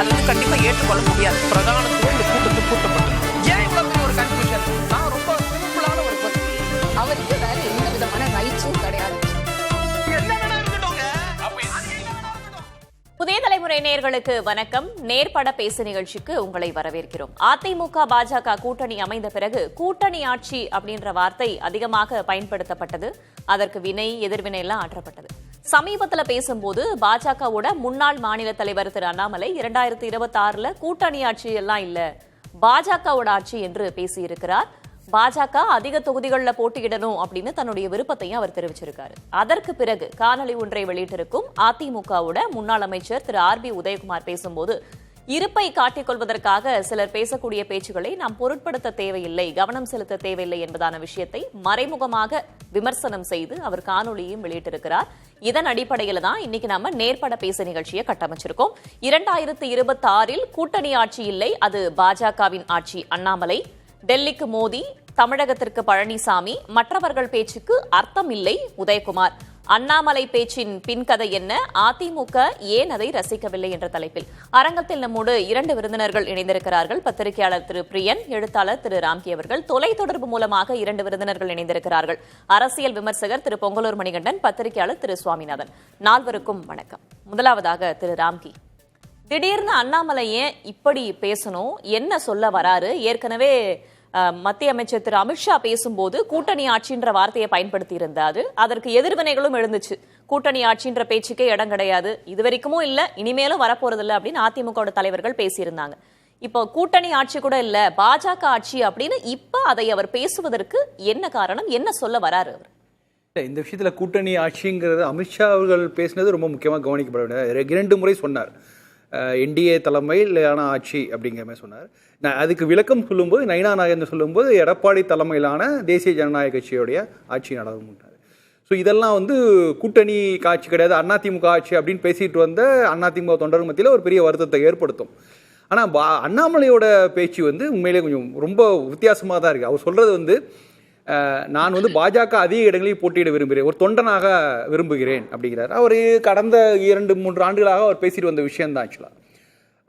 அது வந்து கண்டிப்பா ஏற்றுக்கொள்ள முடியாது. பிரதானத்துவம் இந்த கூட்டத்துக்கு கூட்டப்பட்டது. ஏன் இவ்வளவு பெரிய ஒரு கன்ஃபியூஷன்? நான் ரொம்ப சிம்பிளான ஒரு பர்சன். அவருக்கு வேற எந்த விதமான ரைட்ஸும் கிடையாது. புதிய தலைமுறை நேயர்களுக்கு வணக்கம். நேர்பட பேசு நிகழ்ச்சிக்கு உங்களை வரவேற்கிறோம். அதிமுக பாஜக கூட்டணி அமைந்த பிறகு கூட்டணி ஆட்சி அப்படின்ற வார்த்தை அதிகமாக பயன்படுத்தப்பட்டது. அதற்கு வினை எதிர்வினை எல்லாம் ஆற்றப்பட்டது. சமீபத்தில் பேசும்போது பாஜகவோட முன்னாள் மாநில தலைவர் திரு அண்ணாமலை 2026 கூட்டணி ஆட்சி எல்லாம் இல்ல, பாஜகவோட ஆட்சி என்று பேசியிருக்கிறார். பாஜக அதிக தொகுதிகளில் போட்டியிடணும் அப்படின்னு தன்னுடைய விருப்பத்தையும் அவர் தெரிவிச்சிருக்காரு. அதற்கு பிறகு காணொலி ஒன்றை வெளியிட்டிருக்கும் அதிமுகவோட முன்னாள் அமைச்சர் திரு RB உதயகுமார் பேசும்போது, இருப்பை காட்டிக் கொள்வதற்காக சிலர் பேசக்கூடிய பேச்சுகளை நாம் பொருட்படுத்த தேவையில்லை, கவனம் செலுத்த தேவையில்லை என்பதான விஷயத்தை மறைமுகமாக விமர்சனம் செய்து அவர் காணொலியையும் வெளியிட்டிருக்கிறார். இதன் அடிப்படையில தான் இன்னைக்கு நாம நேர்பட பேச நிகழ்ச்சியை கட்டமைச்சிருக்கோம். 2026 கூட்டணி ஆட்சி இல்லை, அது பாஜகவின் ஆட்சி. அண்ணாமலை, டெல்லிக்கு மோடி, தமிழகத்திற்கு பழனிசாமி, மற்றவர்கள் பேச்சுக்கு அர்த்தம் இல்லை உதயகுமார். அண்ணாமலை பேச்சின் பின்கதை என்ன, அதிமுக ஏன் அதை ரசிக்கவில்லை என்ற தலைப்பில் அரங்கத்தில் நம்மோடு 2 விருந்தினர்கள் இணைந்திருக்கிறார்கள். பத்திரிகையாளர் திரு பிரியன், எழுத்தாளர் திரு ராம்கி அவர்கள். தொலைத்தொடர்பு மூலமாக 2 விருந்தினர்கள் இணைந்திருக்கிறார்கள். அரசியல் விமர்சகர் திரு பொங்கலூர் மணிகண்டன், பத்திரிகையாளர் திரு சுவாமிநாதன். நால்வருக்கும் வணக்கம். முதலாவதாக திரு ராம்கி, திடீர்னு அண்ணாமலை ஏன் இப்படி பேசணும், என்ன சொல்ல வராரு? ஏற்கனவே மத்திய அமைச்சர் திரு அமித்ஷா பேசும்போது கூட்டணி ஆட்சின்ற வார்த்தையை பயன்படுத்தி இருந்தாரு. அதற்கு எதிர்வினைகளும் எழுந்துச்சு. கூட்டணி ஆட்சின்ற பேச்சுக்கே இடம் கிடையாது, இதுவரைக்கும் இல்ல, இனிமேலும் வரப்போறதில்ல அப்படின்னு அதிமுக தலைவர்கள் பேசியிருந்தாங்க. இப்போ கூட்டணி ஆட்சி கூட இல்ல, பாஜக ஆட்சி அப்படின்னு இப்ப அதை அவர் பேசுவதற்கு என்ன காரணம், என்ன சொல்ல வராரு அவர்? இந்த விஷயத்துல கூட்டணி ஆட்சிங்கிறது அமித்ஷா அவர்கள் பேசினது ரொம்ப முக்கியமாக கவனிக்கப்பட வேண்டியது. 2 முறை சொன்னார், என்டிஏ தலைமையிலான ஆட்சி அப்படிங்கிற மாதிரி சொன்னார். நான் அதுக்கு விளக்கம் சொல்லும்போது, நயினா நாகேந்திரன் சொல்லும்போது எடப்பாடி தலைமையிலான தேசிய ஜனநாயக கட்சியுடைய ஆட்சி நடந்துட்டார். ஸோ இதெல்லாம் வந்து கூட்டணி ஆட்சி கிடையாது, அதிமுக ஆட்சி அப்படின்னு பேசிட்டு வந்த அதிமுக தொண்டர்கள் மத்தியில் ஒரு பெரிய வருத்தத்தை ஏற்படுத்தும். ஆனால் அண்ணாமலையோட பேச்சு வந்து உண்மையிலே கொஞ்சம் ரொம்ப வித்தியாசமாக தான் இருக்குது. அவர் சொல்கிறது வந்து, நான் வந்து பாஜக அதிக இடங்களில் போட்டியிட விரும்புகிறேன், ஒரு தொண்டனாக விரும்புகிறேன் அப்படிங்கிறார். அவர் கடந்த 2-3 ஆண்டுகளாக அவர் பேசிட்டு வந்த விஷயம்தான் ஆக்சுவலாக.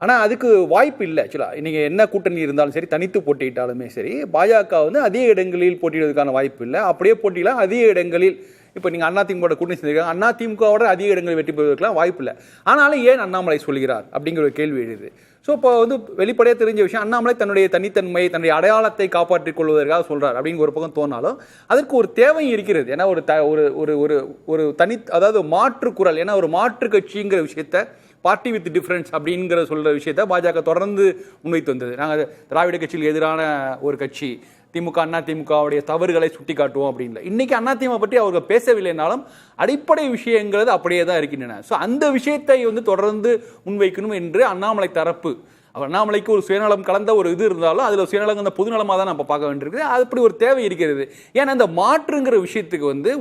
ஆனால் அதுக்கு வாய்ப்பு இல்லை. ஆக்சுவலாக நீங்கள் என்ன கூட்டணி இருந்தாலும் சரி, தனித்து போட்டியிட்டாலுமே சரி, பாஜக வந்து அதிக இடங்களில் போட்டியிடுவதற்கான வாய்ப்பு இல்லை. அப்படியே போட்டியிடலாம் அதிக இடங்களில். இப்போ நீங்கள் அதிமுக கூட்டணி செஞ்சிருக்காங்க, அதிமுகவோட அதிக இடங்களில் வெற்றி பெறுவதற்கெல்லாம் வாய்ப்பு இல்லை. ஆனாலும் ஏன் அண்ணாமலை சொல்கிறார் அப்படிங்கிற ஒரு கேள்வி எழுது. ஸோ இப்போ வந்து வெளிப்படையாக தெரிஞ்ச விஷயம், அண்ணாமலை தன்னுடைய தனித்தன்மை, தன்னுடைய அடையாளத்தை காப்பாற்றிக் கொள்வதற்காக சொல்கிறார் அப்படின்னு ஒரு பக்கம் தோணாலும் அதற்கு ஒரு தேவை இருக்கிறது. ஏன்னா ஒரு தனி, அதாவது மாற்று குரல், ஏன்னா ஒரு மாற்று கட்சிங்கிற விஷயத்த, பார்ட்டி வித் டிஃபரன்ஸ் அப்படிங்கிற சொல்கிற விஷயத்த பாஜக தொடர்ந்து முன்வைத்து வந்தது. நாங்கள் திராவிட கட்சியில் எதிரான ஒரு கட்சி, திமுக அதிமுகவுடைய தவறுகளை சுட்டி காட்டுவோம் அப்படின்னு. இன்னைக்கு அதிமுக பற்றி அவர்கள் பேசவில்லைனாலும் அடிப்படை விஷயங்கிறது அப்படியே தான் இருக்கின்றன. ஸோ அந்த விஷயத்தை வந்து தொடர்ந்து முன்வைக்கணும் என்று அண்ணாமலை தரப்பு, அண்ணாமலைக்கு ஒரு சுயநலம் கலந்த ஒரு இது இருந்தாலும் அதில் சுயநலம் அந்த பொதுநலமாக தான் நம்ம பார்க்க வேண்டியிருக்குது. அப்படி ஒரு தேவை இருக்கிறது. ஏன்னா இந்த மாற்றுங்கிற விஷயத்துக்கு வந்து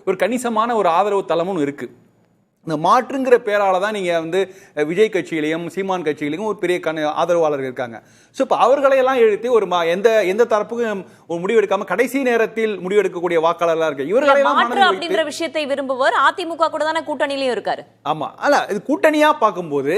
ஒரு கணிசமான ஒரு ஆதரவு தளமும் இருக்குது. இந்த மாற்றுங்கிற பேரால தான் நீங்கள் வந்து விஜய் கட்சியிலையும் சீமான் கட்சியிலையும் ஒரு பெரிய ஆதரவாளர்கள் இருக்காங்க. ஸோ இப்போ அவர்களையெல்லாம் எழுத்தி ஒரு எந்த தரப்புக்கும் ஒரு முடிவெடுக்காம கடைசி நேரத்தில் முடிவெடுக்கக்கூடிய வாக்காளர்களாக இருக்கு. இவர்களையெல்லாம் விஷயத்தை விரும்புவர் அதிமுக கூட தானே கூட்டணியிலையும் இருக்காரு. ஆமா, அல்ல இது கூட்டணியா பார்க்கும்போது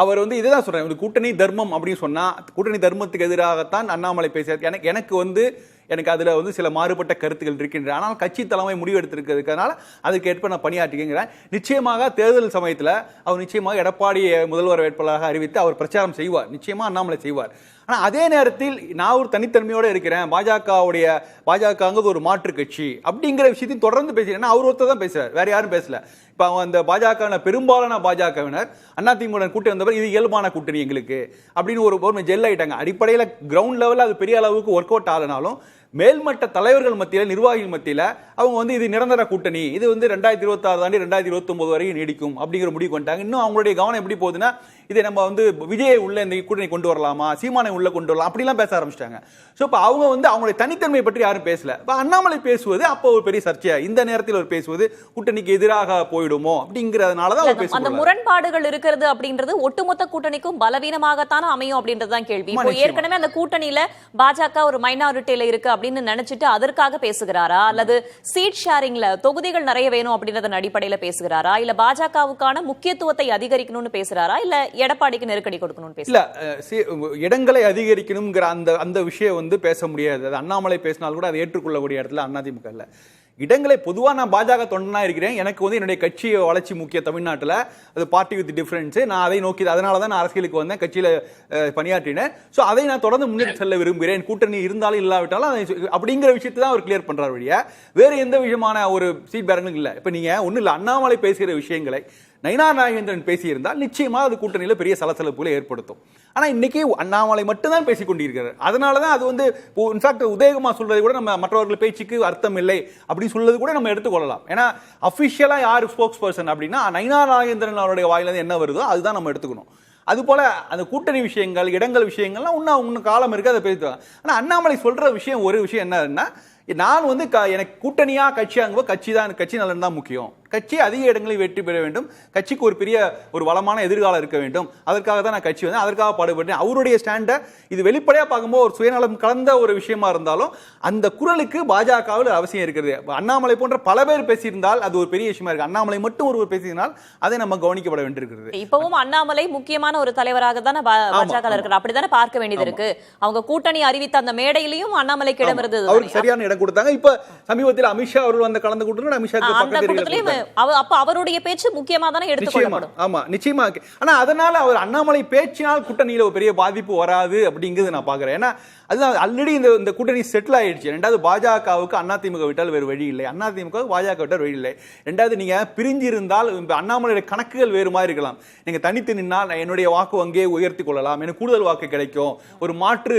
அவர் வந்து இதுதான் சொல்றேன், கூட்டணி தர்மம் அப்படின்னு சொன்னா, கூட்டணி தர்மத்துக்கு எதிராகத்தான் அண்ணாமலை பேசுறாரு. எனக்கு அதுல வந்து சில மாறுபட்ட கருத்துக்கள் இருக்கின்றன. ஆனால் கட்சி தலைமை முடிவெடுத்திருக்கிறதுனால அதுக்கேற்ப நான் பணியாற்றுகிறேன். நிச்சயமாக தேர்தல் சமயத்தில் அவர் நிச்சயமாக எடப்பாடி முதல்வர் வேட்பாளராக அறிவித்து அவர் பிரச்சாரம் செய்வார், நிச்சயமா அண்ணாமலை செய்வார். ஆனால் அதே நேரத்தில் நான் ஒரு தனித்தன்மையோடு இருக்கிறேன், பாஜக ஒரு மாற்று கட்சி அப்படிங்கிற விஷயத்தையும் தொடர்ந்து பேசுகிறேன். அவர் ஒருத்தர் தான் பேசுறாரு, வேற யாரும் பேசல. இப்போ அந்த பாஜக பெரும்பாலான பாஜகவினர் அதிமுக கூட்டணி வந்தவர் இது இயல்பான கூட்டணி எங்களுக்கு அப்படின்னு ஒரு ஜெல் ஆயிட்டாங்க. அடிப்படையில் கிரவுண்ட் லெவலில் அது பெரிய அளவுக்கு ஒர்க் அவுட் ஆகலனாலும் மேல்மட்ட தலைவர்கள் மத்தியில், நிர்வாகிகள் மத்தியில் அவங்க வந்து இது நிரந்தர கூட்டணி, இது வந்து 2026 தாண்டி 2029 வரைக்கும் நீடிக்கும் அப்படிங்கிற முடிவு கொண்டாங்க. இன்னும் அவங்களுடைய கவனம் எப்படி போகுதுன்னா, இதை நம்ம வந்து விஜயை உள்ள இந்த கூட்டணி கொண்டு வரலாமா, சீமானை உள்ள கொண்டு வரலாம் அப்படிலாம் பேச ஆரம்பிச்சிட்டாங்க. ஸோ இப்போ அவங்க வந்து அவங்களுடைய தனித்தன்மை பற்றி யாரும் பேசல. இப்போ அண்ணாமலை பேசுவது அப்போ ஒரு பெரிய சர்ச்சை, இந்த நேரத்தில் ஒரு பேசுவது கூட்டணிக்கு எதிராக போயிடுமோ அப்படிங்கிறதுனால தான் அவர் பேசுவாங்க. அந்த முரண்பாடுகள் இருக்கிறது அப்படின்றது ஒட்டுமொத்த கூட்டணிக்கும் பலவீனமாகத்தானே அமையும் அப்படின்றது தான் கேள்வி. ஏற்கனவே அந்த கூட்டணியில பாஜக ஒரு மைனாரிட்டியில இருக்கு அப்படின்னு நினைச்சிட்டு அதற்காக பேசுகிறாரா, அல்லது சீட் ஷேரிங்ல தொகுதிகள் நிறைய வேணும் அப்படின்றதன் அடிப்படையில பேசுகிறாரா, இல்ல பாஜகவுக்கான முக்கியத்துவத்தை அதிகரிக்கணும்னு பேசுறாரா, இல்ல எடப்பாடிக்கு நெருக்கடி கொடுக்கணும்னு பேசுறாரா? இடங்களை அதிகரிக்கணுங்கிற அந்த விஷயம் வந்து பேச முடியாது. அது அண்ணாமலை பேசினால் கூட அதை ஏற்றுக்கொள்ளக்கூடிய இடத்துல அதிமுக இல்ல. இடங்களை பொதுவாக நான் பாஜக தொண்டனா இருக்கிறேன், எனக்கு வந்து என்னுடைய கட்சி வளர்ச்சி முக்கிய தமிழ்நாட்டில், அது பார்ட்டி வித் டிஃபரன்ஸ், நான் அதை நோக்கி அதனால தான் நான் அரசியலுக்கு வந்தேன், கட்சியில் பணியாற்றினேன். ஸோ அதை நான் தொடர்ந்து முன்னெடுத்து செல்ல விரும்புகிறேன், கூட்டணி இருந்தாலும் இல்லாவிட்டாலும் அப்படிங்கிற விஷயத்தை தான் அவர் கிளியர் பண்றாரு வழியா வேற எந்த விதமான ஒரு சீட் பேரங்களும் இல்லை. இப்போ நீங்க ஒன்றும் இல்லை, அண்ணாமலை பேசுகிற விஷயங்களை நயினார் நாகேந்திரன் பேசியிருந்தால் நிச்சயமா அது கூட்டணியில் பெரிய சலசலப்புகளை ஏற்படுத்தும். ஆனால் இன்னைக்கு அண்ணாமலை மட்டும்தான் பேசிக் கொண்டிருக்கிறார். அதனால தான் அது வந்து இன்ஃபேக்ட் உதயகுமார் சொல்றது கூட நம்ம மற்றவர்கள் பேச்சுக்கு அர்த்தம் இல்லை அப்படின்னு சொல்றது கூட நம்ம எடுத்துக்கொள்ளலாம். ஏன்னா அஃபிஷியலாக யார் ஸ்போக்ஸ் பர்சன் அப்படின்னா நயினார் நாகேந்திரன் அவருடைய வாயிலிருந்து என்ன வருதோ அதுதான் நம்ம எடுத்துக்கணும். அது போல அந்த கூட்டணி விஷயங்கள், இடங்கள் விஷயங்கள்லாம் இன்னும் காலம் இருக்கு, அதை பேசுவாங்க. ஆனால் அண்ணாமலை சொல்ற விஷயம் ஒரு விஷயம் என்னன்னா, நான் வந்து எனக்கு கூட்டணியா கட்சியாங்க கட்சி நலன் தான் முக்கியம், கட்சி அதிக இடங்களில் வெற்றி பெற வேண்டும், கட்சிக்கு ஒரு பெரிய ஒரு வளமான எதிர்காலம் இருக்க வேண்டும், அதற்காக தான் நான் கட்சி வந்து அதற்காக பாடுபட்டேன். அவருடைய ஸ்டாண்டை இது வெளிப்படையா பார்க்கும்போது ஒரு சுயநலம் கலந்த ஒரு விஷயமா இருந்தாலும் அந்த குரலுக்கு பாஜகவில் அவசியம் இருக்கிறது. அண்ணாமலை போன்ற பல பேர் பேசியிருந்தால் அது ஒரு பெரிய விஷயமா இருக்கு. அண்ணாமலை மட்டும் ஒருவர் பேசியிருந்தால் அதை நம்ம கவனிக்கப்பட வேண்டியிருக்கிறது. இப்பவும் அண்ணாமலை முக்கியமான ஒரு தலைவராக தானே பாஜக இருக்கிறார், அப்படித்தானே பார்க்க வேண்டியது இருக்கு. அவங்க கூட்டணி அறிவித்த அந்த மேடையிலையும் அண்ணாமலைக்கு இடம் இருந்தது, அவருக்கு சரியான இடம் கொடுத்தாங்க. இப்ப சமீபத்தில் அமித்ஷா அவர்கள் வந்து கலந்து கூட்டத்தில் அமித்ஷா அப்ப அவருடைய பேச்சு முக்கியமா தானே எடுத்துக்கொள்ளப்படும். ஆமா நிச்சயமா. ஆனா அதனால அவர் அண்ணாமலை பேச்சினால் கூட்டணியில ஒரு பெரிய பாதிப்பு வராது அப்படிங்கிறது நான் பாக்குறேன். ஏன்னா அதுதான் ஆல்ரெடி இந்த கூட்டணி செட்டில் ஆயிடுச்சு. ரெண்டாவது பாஜகவுக்கு அதிமுக விட்டால் வேறு வழி இல்லை, அதிமுக பாஜக விட்டால் வழி இல்லை. ரெண்டாவது நீங்க பிரிஞ்சு இருந்தால் அண்ணாமலையுடைய கணக்குகள் வேறு மாதிரி இருக்கலாம். நீங்க தனித்து நின்னால் என்னுடைய வாக்கு வங்கியை உயர்த்தி கொள்ளலாம், எனக்கு கூடுதல் வாக்கு கிடைக்கும், ஒரு மாற்று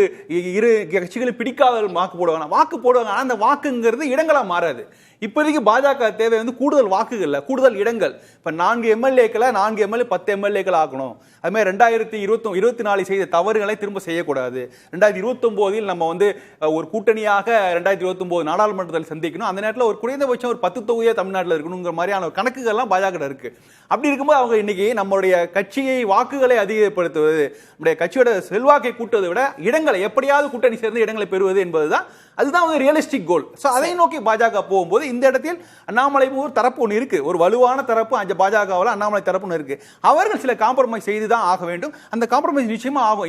இரு கட்சிகளும் பிடிக்காத வாக்கு போடுவாங்க. ஆனா அந்த வாக்குங்கிறது இடங்களா மாறாது. இப்போதைக்கு பாஜக தேவை வந்து கூடுதல் வாக்குகள், கூடுதல் இடங்கள். இப்ப 4 எம்எல்ஏக்களை 4 எம்எல்ஏ 10 எம்எல்ஏக்கள் ஆக்கணும். அது மாதிரி 2024 செய்த தவறுகளை திரும்ப செய்யக்கூடாது. 2029 நம்ம வந்து ஒரு கூட்டணியாக 2029 நாடாளுமன்றத்தில் சந்திக்கணும். அந்த நேரத்தில் ஒரு குறைந்தபட்சம் ஒரு 10 தொகுதியாக தமிழ்நாட்டில் இருக்கணுங்கிற மாதிரியான கணக்குகள்லாம் பாஜக இருக்கு. அப்படி இருக்கும்போது அவங்க இன்னைக்கு நம்மளுடைய கட்சியை வாக்குகளை அதிகப்படுத்துவது, நம்முடைய கட்சியோட செல்வாக்கை கூட்டுவதை விட இடங்களை எப்படியாவது கூட்டணி சேர்ந்து இடங்களை பெறுவது என்பதுதான் அதுதான் ஒரு ரியலிஸ்டிக் கோல். ஸோ அதை நோக்கி பாஜக போகும்போது இந்த இடத்தில் அண்ணாமலை ஒரு தரப்பு ஒன்று இருக்கு, ஒரு வலுவான தரப்பு பாஜகவில் அண்ணாமலை தரப்பு ஒன்று இருக்கு. அவர்கள் சில காம்ப்ரமைஸ் செய்து தான் ஆக வேண்டும். அந்த காம்ப்ரமைஸ் நிச்சயமா ஆகும்.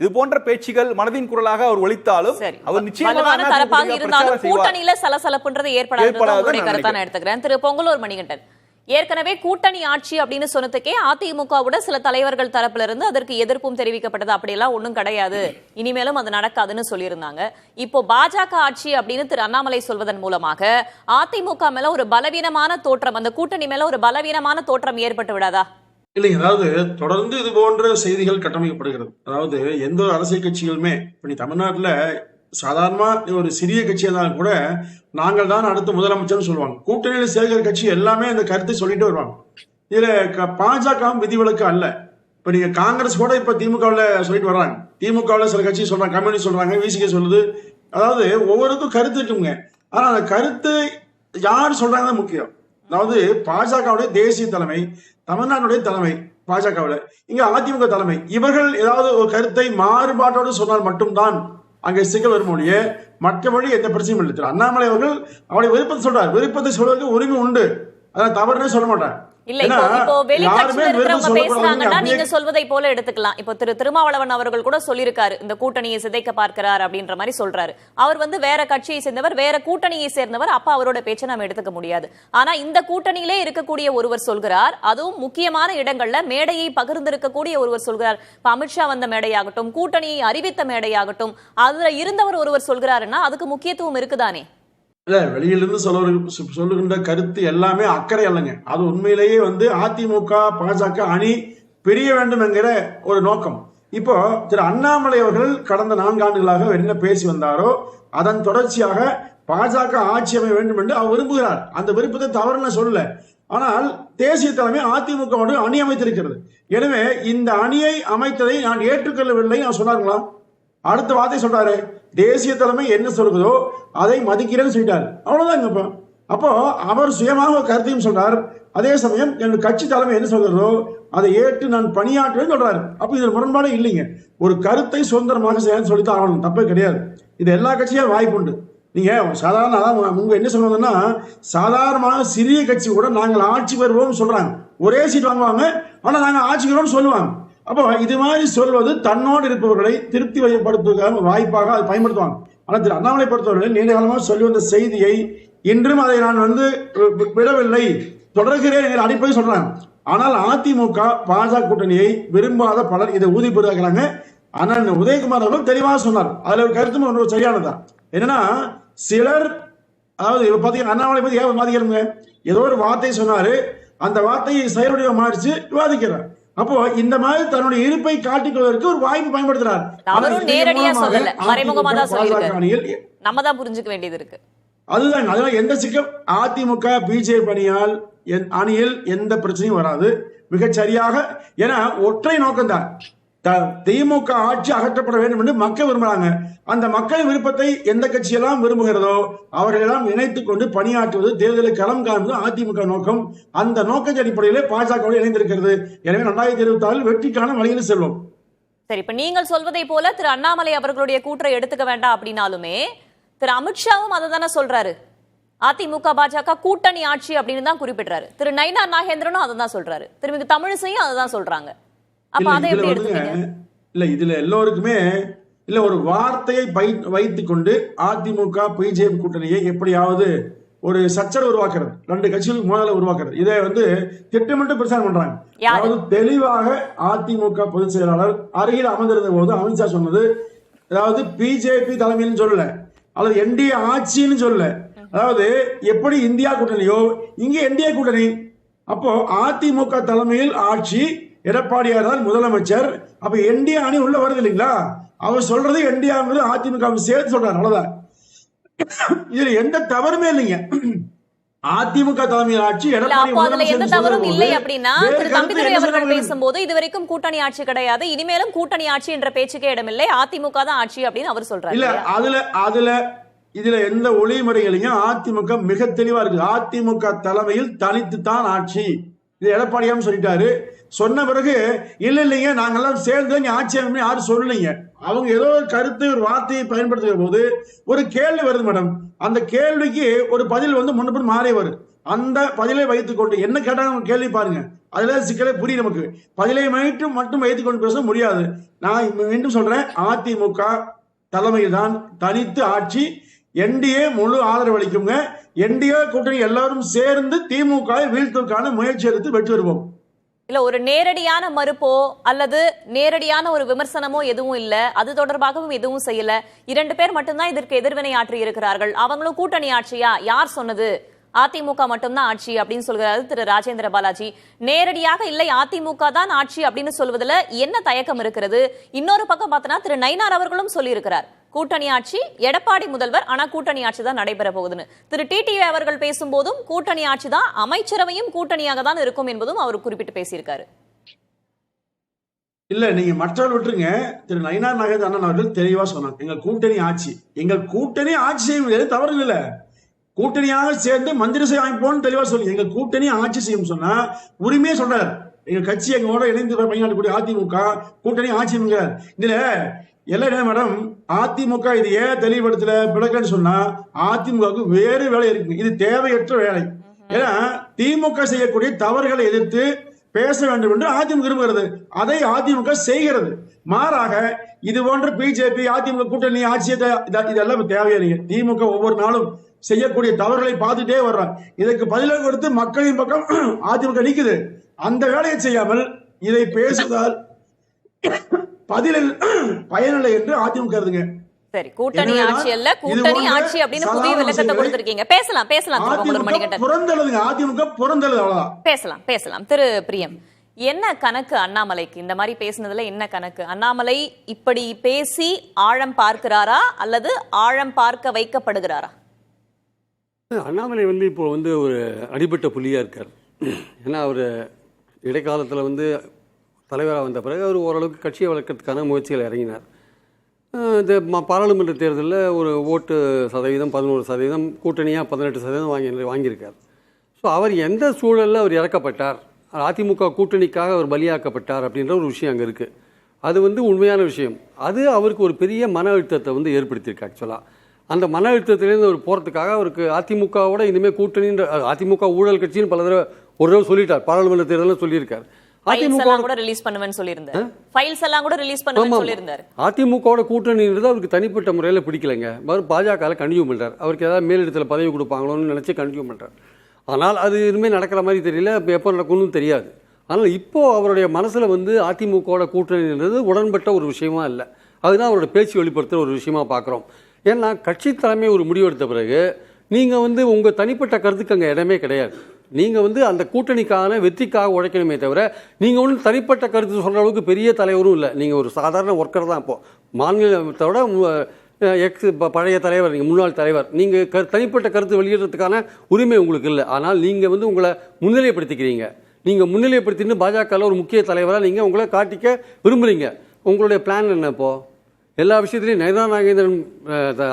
இது போன்ற பேச்சுகள் மனதின் குரலாக அவர் ஒழித்தாலும் அவர் நிச்சயமாக தரப்பாக இருந்தாலும் கூட்டணியில சலசலப்புன்றது ஏற்படாது கருத்தான் எடுத்துக்கிறேன். திரு பொங்கலூர் மணிகண்டன், ஏற்கனவே கூட்டணி ஆட்சி அப்படின்னு சொன்னதுக்கே அதிமுகவோட சில தலைவர்கள் தரப்புல இருந்து அதற்கு எதிர்ப்பும் தெரிவிக்கப்பட்டது. அப்படியெல்லாம் ஒன்றும் கிடையாது, இனிமேலும் அது நடக்காதுன்னு சொல்லியிருந்தாங்க. இப்போ பாஜக ஆட்சி அப்படின்னு திரு அண்ணாமலை சொல்வதன் மூலமாக அதிமுக மேல ஒரு பலவீனமான தோற்றம், அந்த கூட்டணி மேல ஒரு பலவீனமான தோற்றம் ஏற்பட்டு விடாதா? இல்லைங்க, அதாவது தொடர்ந்து இது போன்ற செய்திகள் கட்டமைக்கப்படுகிறது. அதாவது எந்த ஒரு அரசியல் கட்சிகளுமே இப்ப நீ தமிழ்நாட்டுல சாதாரணமா ஒரு சிறிய கட்சியா இருந்தாலும் கூட நாங்கள் தான் அடுத்த முதலமைச்சர்னு சொல்லுவாங்க. கூட்டணியில் சேர்க்கிற கட்சி எல்லாமே அந்த கருத்தை சொல்லிட்டு வருவாங்க. இதுல பாஜக விதிவிலக்கு அல்ல. இப்ப நீங்க காங்கிரஸ் கூட இப்ப திமுகவில் சொல்லிட்டு வர்றாங்க, திமுகவில் சில கட்சி சொல்றாங்க, கம்யூனிஸ்ட் சொல்றாங்க, விசிகே சொல்லுது. அதாவது ஒவ்வொருக்கும் கருத்து இருக்குங்க. ஆனா அந்த கருத்து யார் சொல்றாங்க முக்கியம். அதாவது பாஜகவுடைய தேசிய தலைமை, தமிழ்நாட்டுடைய தலைமை பாஜகவில், இங்க அதிமுக தலைமை, இவர்கள் ஏதாவது ஒரு கருத்தை மாறுபாட்டோடு சொன்னால் மட்டும்தான் அங்கே சிக்கல் வரும்போது மற்றபடி எந்த பிரச்சனையும் இல்லை. அண்ணாமலை அவர்கள் அவருடைய விருப்பத்தை சொல்றார், விருப்பத்தை சொல்வதற்கு உரிமை உண்டு, அதான் தவறுனே சொல்ல மாட்டேன். இல்ல இப்போ வெளிக்கட்சியில இருக்கிறவங்க பேசுறாங்கன்னா நீங்க சொல்வதை போல எடுத்துக்கலாம். இப்போ திருமாவளவன் அவர்கள் கூட சொல்லியிருக்காரு, இந்த கூட்டணியை சிதைக்க பார்க்கிறார் அப்படின்ற மாதிரி சொல்றாரு. அவர் வந்து வேற கட்சியை சேர்ந்தவர், வேற கூட்டணியை சேர்ந்தவர், அப்ப அவரோட பேச்சை நம்ம எடுத்துக்க முடியாது. ஆனா இந்த கூட்டணியிலே இருக்கக்கூடிய ஒருவர் சொல்கிறார், அதுவும் முக்கியமான இடங்கள்ல மேடையை பகிர்ந்திருக்கக்கூடிய ஒருவர் சொல்கிறார். இப்ப அமித்ஷா வந்த மேடையாகட்டும், கூட்டணியை அறிவித்த மேடையாகட்டும், அதுல இருந்தவர் ஒருவர் சொல்கிறாருன்னா அதுக்கு முக்கியத்துவம் இருக்குதானே? இல்ல, வெளியிலிருந்து சொல்லுகின்ற கருத்து எல்லாமே அக்கறை அல்லங்க. அது உண்மையிலேயே வந்து அதிமுக பாஜக அணி பிரிய வேண்டும் என்கிற ஒரு நோக்கம். இப்போ திரு அண்ணாமலை அவர்கள் கடந்த 4 ஆண்டுகளாக என்ன பேசி வந்தாரோ அதன் தொடர்ச்சியாக பாஜக ஆட்சி அமைய வேண்டும் என்று அவர் விரும்புகிறார். அந்த விருப்பத்தை தவறுன்னு சொல்லல. ஆனால் தேசிய தலைமை அதிமுக அணி அமைத்திருக்கிறது. எனவே இந்த அணியை அமைத்ததை நான் ஏற்றுக்கொள்ளவில்லை சொன்னார்களா? அடுத்த வார்த்தை சொல்றாரு, தேசிய தலைமை என்ன சொல்லுதோ அதை மதிக்கிறேன்னு சொல்லிட்டாரு. அவ்வளவுதான். அப்போ அவர் சுயமாக ஒரு கருத்தையும் சொல்றார். அதே சமயம் என்னுடைய கட்சி தலைமை என்ன சொல்றதோ அதை ஏற்று நான் பணியாற்றுவேன்னு சொல்றாரு. அப்ப இது முரண்பாடே இல்லைங்க. ஒரு கருத்தை சுதந்திரமாக செய்யணும்னு சொல்லித்தான் ஆகணும், தப்பே கிடையாது. இது எல்லா கட்சியும் வாய்ப்பு உண்டு. நீங்க சாதாரண உங்க என்ன சொல்றதுன்னா, சாதாரணமாக சிறிய கட்சி கூட நாங்கள் ஆட்சி பெறுவோம் சொல்றாங்க, ஒரே சீட் வாங்குவாங்க, ஆனா நாங்கள் ஆட்சி பெறுவோம் சொல்லுவாங்க. அப்போ இது மாதிரி சொல்வது தன்னோடு இருப்பவர்களை திருப்தி வைப்படுத்துவதற்கான வாய்ப்பாக அதை பயன்படுத்துவாங்க. ஆனால் திரு அண்ணாமலை பொறுத்தவர்கள் நீண்ட காலமாக சொல்லி வந்த செய்தியை இன்றும் அதை நான் விடவில்லை, தொடர்கிறேன் என்ற அடிப்படை சொல்றாங்க. ஆனால் அதிமுக பாஜக கூட்டணியை விரும்பாத பலர் இதை ஊதி பெறுகிறாங்க. ஆனால் உதயகுமார் அவர்கள் தெளிவாக சொன்னார். அதுல ஒரு கருத்து சரியானதான். என்னன்னா சிலர், அதாவது பாத்தீங்கன்னா அண்ணாமலை பத்தி ஏன் விவாதிக்கிறோங்க, ஏதோ ஒரு வார்த்தை சொன்னாரு, அந்த வார்த்தையை செயலுடைய மாறிச்சு விவாதிக்கிறார். அப்போ இந்த மாதிரி தன்னுடைய இருப்பை காட்டிக்கொள்வதற்கு ஒரு வாய்ப்பு பயன்படுத்துறார். அவரும் நேரடியா சொல்லல, மறைமுகமா தான் சொல்லியிருக்காரு. நம்ம தான் புரிஞ்சுக்க வேண்டியது இருக்கு. அதுதான், அதனால எந்த சிக்கல் அதிமுக பிஜேபி அணியில் எந்த பிரச்சனையும் வராது. மிகச் சரியாக, ஏன்னா ஒற்றை நோக்கம் தான், திமுக ஆட்சி அகற்றப்பட வேண்டும் என்று மக்கள் விரும்புறாங்க. அந்த மக்களின் விருப்பத்தை எந்த கட்சியெல்லாம் விரும்புகிறதோ அவர்களெல்லாம் இணைத்துக் கொண்டு பணியாற்றுவது, தேர்தலை களம் காண்பது அதிமுக நோக்கம். அந்த நோக்கத்தின் அடிப்படையிலே பாஜக இணைந்திருக்கிறது. எனவே 2026 வெற்றிக்கான வழியில் செல்வோம். சரி, இப்ப நீங்கள் சொல்வதை போல திரு அண்ணாமலை அவர்களுடைய கூற்றை எடுத்துக்க வேண்டாம் அப்படின்னாலுமே திரு அமித்ஷாவும் அதை தானே சொல்றாரு. அதிமுக பாஜக கூட்டணி ஆட்சி அப்படின்னு தான் குறிப்பிடுறாரு. திரு நயினார் நாகேந்திரனும் அதை தான் சொல்றாரு. திரும்பி தமிழிசையும் அதை தான் சொல்றாங்க. அப்ப அதை எப்படி எடுத்துக்கீங்க? இல்ல, இதுல எல்லோருக்குமே இல்ல, ஒரு வார்த்தையை வைத்துக் கொண்டு அதிமுக பிஜேபி கூட்டணியை எப்படியாவது ஒரு சச்சரவு உருவாக்குறது, ரெண்டு கட்சிகளுக்கு மோதலை உருவாக்குறது, இதை திட்டமிட்டு பிரச்சாரம் பண்றாங்க. அதாவது தெளிவாக அதிமுக பொதுச் செயலாளர் அருகில் அமர்ந்திருந்த போது அமித்ஷா சொன்னது, அதாவது பிஜேபி தலைமையில் சொல்லல, அல்லது என்டிஏ ஆட்சின்னு சொல்லல, அதாவது எப்படி இந்தியா கூட்டணியோ இங்க என்டிஏ கூட்டணி. அப்போ அதிமுக தலைமையில் ஆட்சி, எடப்பாடியார் தான் முதலமைச்சர். அப்ப என்டிஏ அணி உள்ள வருது இல்லைங்களா, அவர் சொல்றது என்டிஏ அதிமுக சேர்த்து சொல்றாரு, அவ்வளவுதான். இதுல எந்த தவறுமே இல்லைங்க. அதிமுக தலைமையில் ஆட்சி, எடப்பாடி எந்த தவறும் இல்லை அப்படின்னா திரு தம்பிதுரை அவர்கள் பேசும்போது இதுவரைக்கும் கூட்டணி ஆட்சி கிடையாது, இனிமேலும் கூட்டணி ஆட்சி என்ற பேச்சுக்கே இடமில்லை, அதிமுக தான் ஆட்சி அப்படின்னு அவர் சொல்றாரு. இல்ல, இதுல எந்த ஒளிமுறைகளையும் அதிமுக மிக தெளிவா இருக்கு. அதிமுக தலைமையில் தனித்து தான் ஆட்சி, இது எடப்பாடியாரும் சொல்லிட்டாரு. சொன்ன பிறகு இல்லைங்க நாங்கெல்லாம் சேர்ந்து ஆட்சி அமைப்பு யாரும் சொல்லலைங்க. அவங்க ஏதோ ஒரு கருத்து, ஒரு வார்த்தையை பயன்படுத்துகிற போது ஒரு கேள்வி வருது மேடம், அந்த கேள்விக்கு ஒரு பதில் முன்ன மாறே வரும். அந்த பதிலை வைத்துக் கொண்டு என்ன கேட்டாங்க கேள்வி பாருங்க, அதுல சிக்கலே புரியும் நமக்கு. பதிலை மட்டும் வைத்துக் கொண்டு பேச முடியாது. நான் மீண்டும் சொல்றேன், அதிமுக தலைமையில் தான் தனித்து ஆட்சி, என்டிஏ முழு ஆதரவு அளிக்குங்க. என்டிஏ கூட்டணி எல்லாரும் சேர்ந்து திமுக வீழ்த்துவதற்கான முயற்சி எடுத்து வெற்றி வருவோம். இல்ல, ஒரு நேரடியான மறுப்போ அல்லது நேரடியான ஒரு விமர்சனமோ எதுவும் இல்ல, அது தொடர்பாகவும் எதுவும் செய்யல. 2 பேர் மட்டும்தான் இதற்கு எதிர்வினை ஆற்றி இருக்கிறார்கள். அவங்களும் கூட்டணி ஆட்சியா, யார் சொன்னது, அதிமுக மட்டும்தான் ஆட்சி அப்படின்னு சொல்கிறாரு திரு ராஜேந்திர பாலாஜி. நேரடியாக இல்லை அதிமுக தான் ஆட்சி அப்படின்னு சொல்வதில் என்ன தயக்கம் இருக்கிறது? இன்னொரு பக்கம் பார்த்தனா திரு நயினார் அவர்களும் சொல்லி இருக்கிறார், கூட்டணி ஆட்சி, எடப்பாடி முதல்வர், ஆனா கூட்டணி ஆட்சி தான் நடைபெற போகுதுன்னு. திரு டிடிவி அவர்கள் பேசும்போதும் கூட்டணி ஆட்சி தான், அமைச்சரவையும் கூட்டணியாக தான் இருக்கும் என்பதும் அவர் குறிப்பிட்டு பேசியிருக்காரு. இல்ல, நீங்க மற்றவர்கள் விட்டுருங்க. திரு நயினார் நாகேந்திர அண்ணன் அவர்கள் தெளிவா சொன்னாங்க, எங்கள் கூட்டணி ஆட்சி, எங்கள் கூட்டணி ஆட்சி செய்யும், தவறு இல்ல, கூட்டணியாக சேர்ந்து மந்திரி சபை அமைப்போம்னு தெளிவா சொல்லி எங்க கூட்டணி ஆட்சி செய்யும் சொன்னா உரிமையே சொல்றாரு. எங்க கட்சி எங்களோட இணைந்து பணியாற்றக்கூடிய அதிமுக கூட்டணி ஆட்சி. இதுல எல்லாம் மேடம், அதிமுக இது ஏன் தெளிவுபடுத்தல பிறகுன்னு சொன்னா அதிமுகவுக்கு வேறு வேலை இருக்கு, இது தேவையற்ற வேலை. ஏன்னா திமுக செய்யக்கூடிய தவறுகளை எதிர்த்து பேச வேண்டும் என்று அதிமுக விரும்புகிறது, அதை அதிமுக செய்கிறது. மாறாக இது போன்ற பிஜேபி அதிமுக கூட்டணி ஆட்சியை இதெல்லாம் தேவையில்லைங்க. திமுக ஒவ்வொரு நாளும் செய்யக்கூடிய தவறுகளை பார்த்துட்டே வர்றாங்க. இதற்கு பதிலாக கொடுத்து மக்களின் பக்கம் அதிமுக நிக்குது. அந்த வேலையை செய்யாமல் இதை பேசுவதால் பதிலில் பயனில்லை என்று அதிமுக கருதுங்க. சரி, கூட்டணி ஆட்சி அல்ல, கூட்டணி ஆட்சி அப்படின்னு புதிய விளக்கத்தை கொடுத்திருக்கீங்க. பேசலாம் புறந்தழுதுங்க, அதிமுக புறந்தழுது, அவ்வளவுதான். பேசலாம். திரு பிரியம், என்ன கணக்கு அண்ணாமலைக்கு இந்த மாதிரி பேசினதுல என்ன கணக்கு? அண்ணாமலை இப்படி பேசி ஆழம் பார்க்கிறாரா அல்லது ஆழம் பார்க்க வைக்கப்படுகிறாரா? அண்ணாமலை இப்போ ஒரு அடிபட்ட புள்ளியா இருக்கார். ஏன்னா அவர் இடைக்காலத்தில் தலைவராக வந்த பிறகு அவர் ஓரளவுக்கு கட்சியை வளர்க்கறதுக்கான முயற்சிகள் இறங்கினார். இந்த பாராளுமன்ற தேர்தலில் ஒரு ஓட்டு சதவீதம் 11%, கூட்டணியாக 18% வாங்கியிருக்கார். ஸோ அவர் எந்த சூழலில் அவர் இறக்கப்பட்டார், அதிமுக கூட்டணிக்காக அவர் பலியாக்கப்பட்டார் அப்படின்ற ஒரு விஷயம் அங்கே இருக்குது. அது வந்து உண்மையான விஷயம். அது அவருக்கு ஒரு பெரிய மன அழுத்தத்தை வந்து ஏற்படுத்தியிருக்கு. ஆக்சுவலாக அந்த மன அழுத்தத்திலேருந்து அவர் போகிறதுக்காக அவருக்கு அதிமுகவோட இனிமேல் கூட்டணின்ற அதிமுக ஊழல் கட்சின்னு பல தடவை ஒரு தடவை சொல்லிட்டார், பாராளுமன்ற தேர்தலில் சொல்லியிருக்கார். அதிமுகவோட கூட்டணின்றது அவருக்கு தனிப்பட்ட முறையில் பிடிக்கலைங்க. பாஜக கண்டினியூ பண்றார். அவருக்கு ஏதாவது மேலிடத்தில் பதவி கொடுப்பாங்களோன்னு நினைச்சு கண்டினியூ பண்றார். ஆனால் அது இனிமேல் நடக்கிற மாதிரி தெரியல, எப்போ நடக்கும்னு தெரியாது. ஆனால் இப்போ அவருடைய மனசுல வந்து அதிமுகவோட கூட்டணின்றது உடன்பட்ட ஒரு விஷயமா இல்லை. அதுதான் அவரோட பேச்சு வெளிப்படுத்துகிற ஒரு விஷயமா பார்க்குறோம். ஏன்னா கட்சி தலைமை ஒரு முடிவெடுத்த பிறகு நீங்கள் வந்து உங்கள் தனிப்பட்ட கருத்துக்கு அங்கே இடமே கிடையாது. நீங்கள் வந்து அந்த கூட்டணிக்கான வெற்றிக்காக உழைக்கணுமே தவிர நீங்கள் ஒன்றும் தனிப்பட்ட கருத்து சொல்கிற அளவுக்கு பெரிய தலைவரும் இல்லை. நீங்கள் ஒரு சாதாரண ஒர்க்கர் தான். இப்போது மாநிலத்தோட பழைய தலைவர், நீங்கள் முன்னாள் தலைவர், நீங்கள் தனிப்பட்ட கருத்து வெளியிடுறதுக்கான உரிமை உங்களுக்கு இல்லை. ஆனால் நீங்கள் வந்து உங்களை முன்னிலைப்படுத்திக்கிறீங்க. நீங்கள் முன்னிலைப்படுத்தின்னு பாஜகவில் ஒரு முக்கிய தலைவராக நீங்கள் உங்களை காட்டிக்க விரும்புகிறீங்க. உங்களுடைய பிளான் என்ன? இப்போது எல்லா விஷயத்துலையும் நயனா நாகேந்திரன்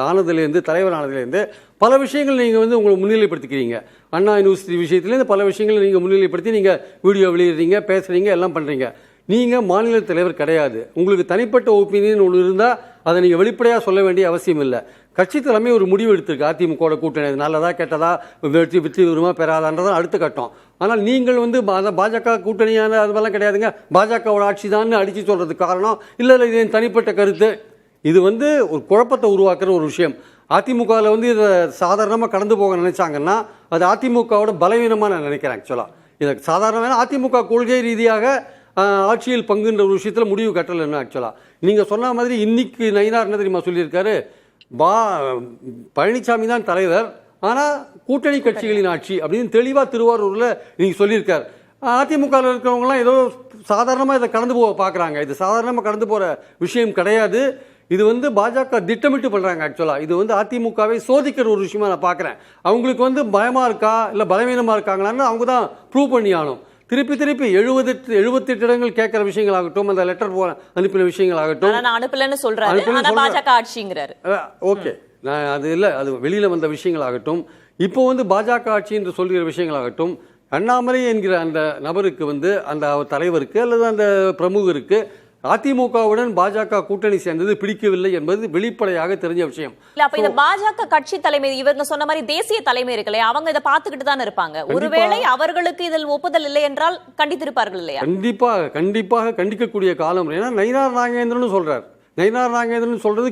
ஆனதுலேருந்து தலைவர் ஆனதுலேருந்து பல விஷயங்கள் நீங்கள் வந்து உங்களை முன்னிலைப்படுத்திக்கிறீங்க. அண்ணா யூனிவர்சிட்டி விஷயத்துலேருந்து பல விஷயங்களை நீங்கள் முன்னிலைப்படுத்தி நீங்கள் வீடியோ வெளியிடுறீங்க, பேசுகிறீங்க, எல்லாம் பண்ணுறீங்க. நீங்கள் மாநில தலைவர் கிடையாது. உங்களுக்கு தனிப்பட்ட ஒப்பீனியன் ஒன்று இருந்தால் அதை நீங்கள் வெளிப்படையாக சொல்ல வேண்டிய அவசியம் இல்லை. கட்சி தலைமை ஒரு முடிவு எடுத்திருக்கு. அதிமுக கூட்டணி அது நல்லதா கெட்டதா, வெற்றி வருமா பெறாதான்றதான் அடுத்த கட்டம். ஆனால் நீங்கள் வந்து பாஜக கூட்டணியான அதுவெல்லாம் கிடையாதுங்க, பாஜகவோட ஆட்சி தான் அடித்து சொல்கிறதுக்கு காரணம் இல்லை இது என் தனிப்பட்ட கருத்து. இது வந்து ஒரு குழப்பத்தை உருவாக்குற ஒரு விஷயம். அதிமுகவில் வந்து இதை சாதாரணமாக கடந்து போக நினைச்சாங்கன்னா அது அதிமுகவோட பலவீனமாக நான் நினைக்கிறேன். ஆக்சுவலாக இதை சாதாரணமாக அதிமுக கொள்கை ரீதியாக ஆட்சியில் பங்குன்ற ஒரு விஷயத்தில் முடிவு கட்டலைன்னு. ஆக்சுவலாக நீங்கள் சொன்ன மாதிரி இன்னைக்கு நயினார் என்ன தெரியுமா சொல்லியிருக்காரு, பழனிசாமி தான் தலைவர், ஆனால் கூட்டணி கட்சிகளின் ஆட்சி அப்படின்னு தெளிவாக திருவாரூரில் நீங்கள் சொல்லியிருக்கார். அதிமுகவில் இருக்கிறவங்களாம் ஏதோ சாதாரணமாக இதை கடந்து போக பார்க்குறாங்க. இது சாதாரணமாக கடந்து போகிற விஷயம் கிடையாது. இது வந்து பாஜக திட்டமிட்டு பண்ணுறாங்க. ஆக்சுவலாக இது வந்து அதிமுகவை சோதிக்கிற ஒரு விஷயமா நான் பார்க்குறேன். அவங்களுக்கு வந்து பயமாக இருக்கா இல்லை பலவீனமாக இருக்காங்களான்னு அவங்க தான் ப்ரூவ் பண்ணி ஆகணும். திருப்பி 78 இடங்கள் கேட்கிற விஷயங்களாகட்டும், அந்த லெட்டர் அனுப்பின விஷயங்களாகட்டும், ஓகே நான் அது இல்லை, அது வெளியில் வந்த விஷயங்களாகட்டும், இப்போ வந்து பாஜக ஆட்சி என்று சொல்கிற விஷயங்களாகட்டும், அண்ணாமலை என்கிற அந்த நபருக்கு வந்து அந்த தலைவருக்கு அல்லது அந்த பிரமுகருக்கு அதிமுகவுடன் பாஜக கூட்டணி சேர்ந்தது பிடிக்கவில்லை என்பது வெளிப்படையாக தெரிஞ்ச விஷயம். அப்ப இந்த பாஜக கட்சி தலைமை இவங்க சொன்ன மாதிரி தேசிய தலைமை இருக்கலையே, அவங்க இதை பார்த்துக்கிட்டு தான் இருப்பாங்க. ஒருவேளை அவர்களுக்கு இதில் ஒப்புதல் இல்லை என்றால் கண்டித்திருப்பார்கள் இல்லையா? கண்டிப்பாக கண்டிக்கக்கூடிய காலம். ஏன்னா நயினார் நாகேந்திரன் சொல்றார், நயினார் நாகேந்திரன் சொல்றது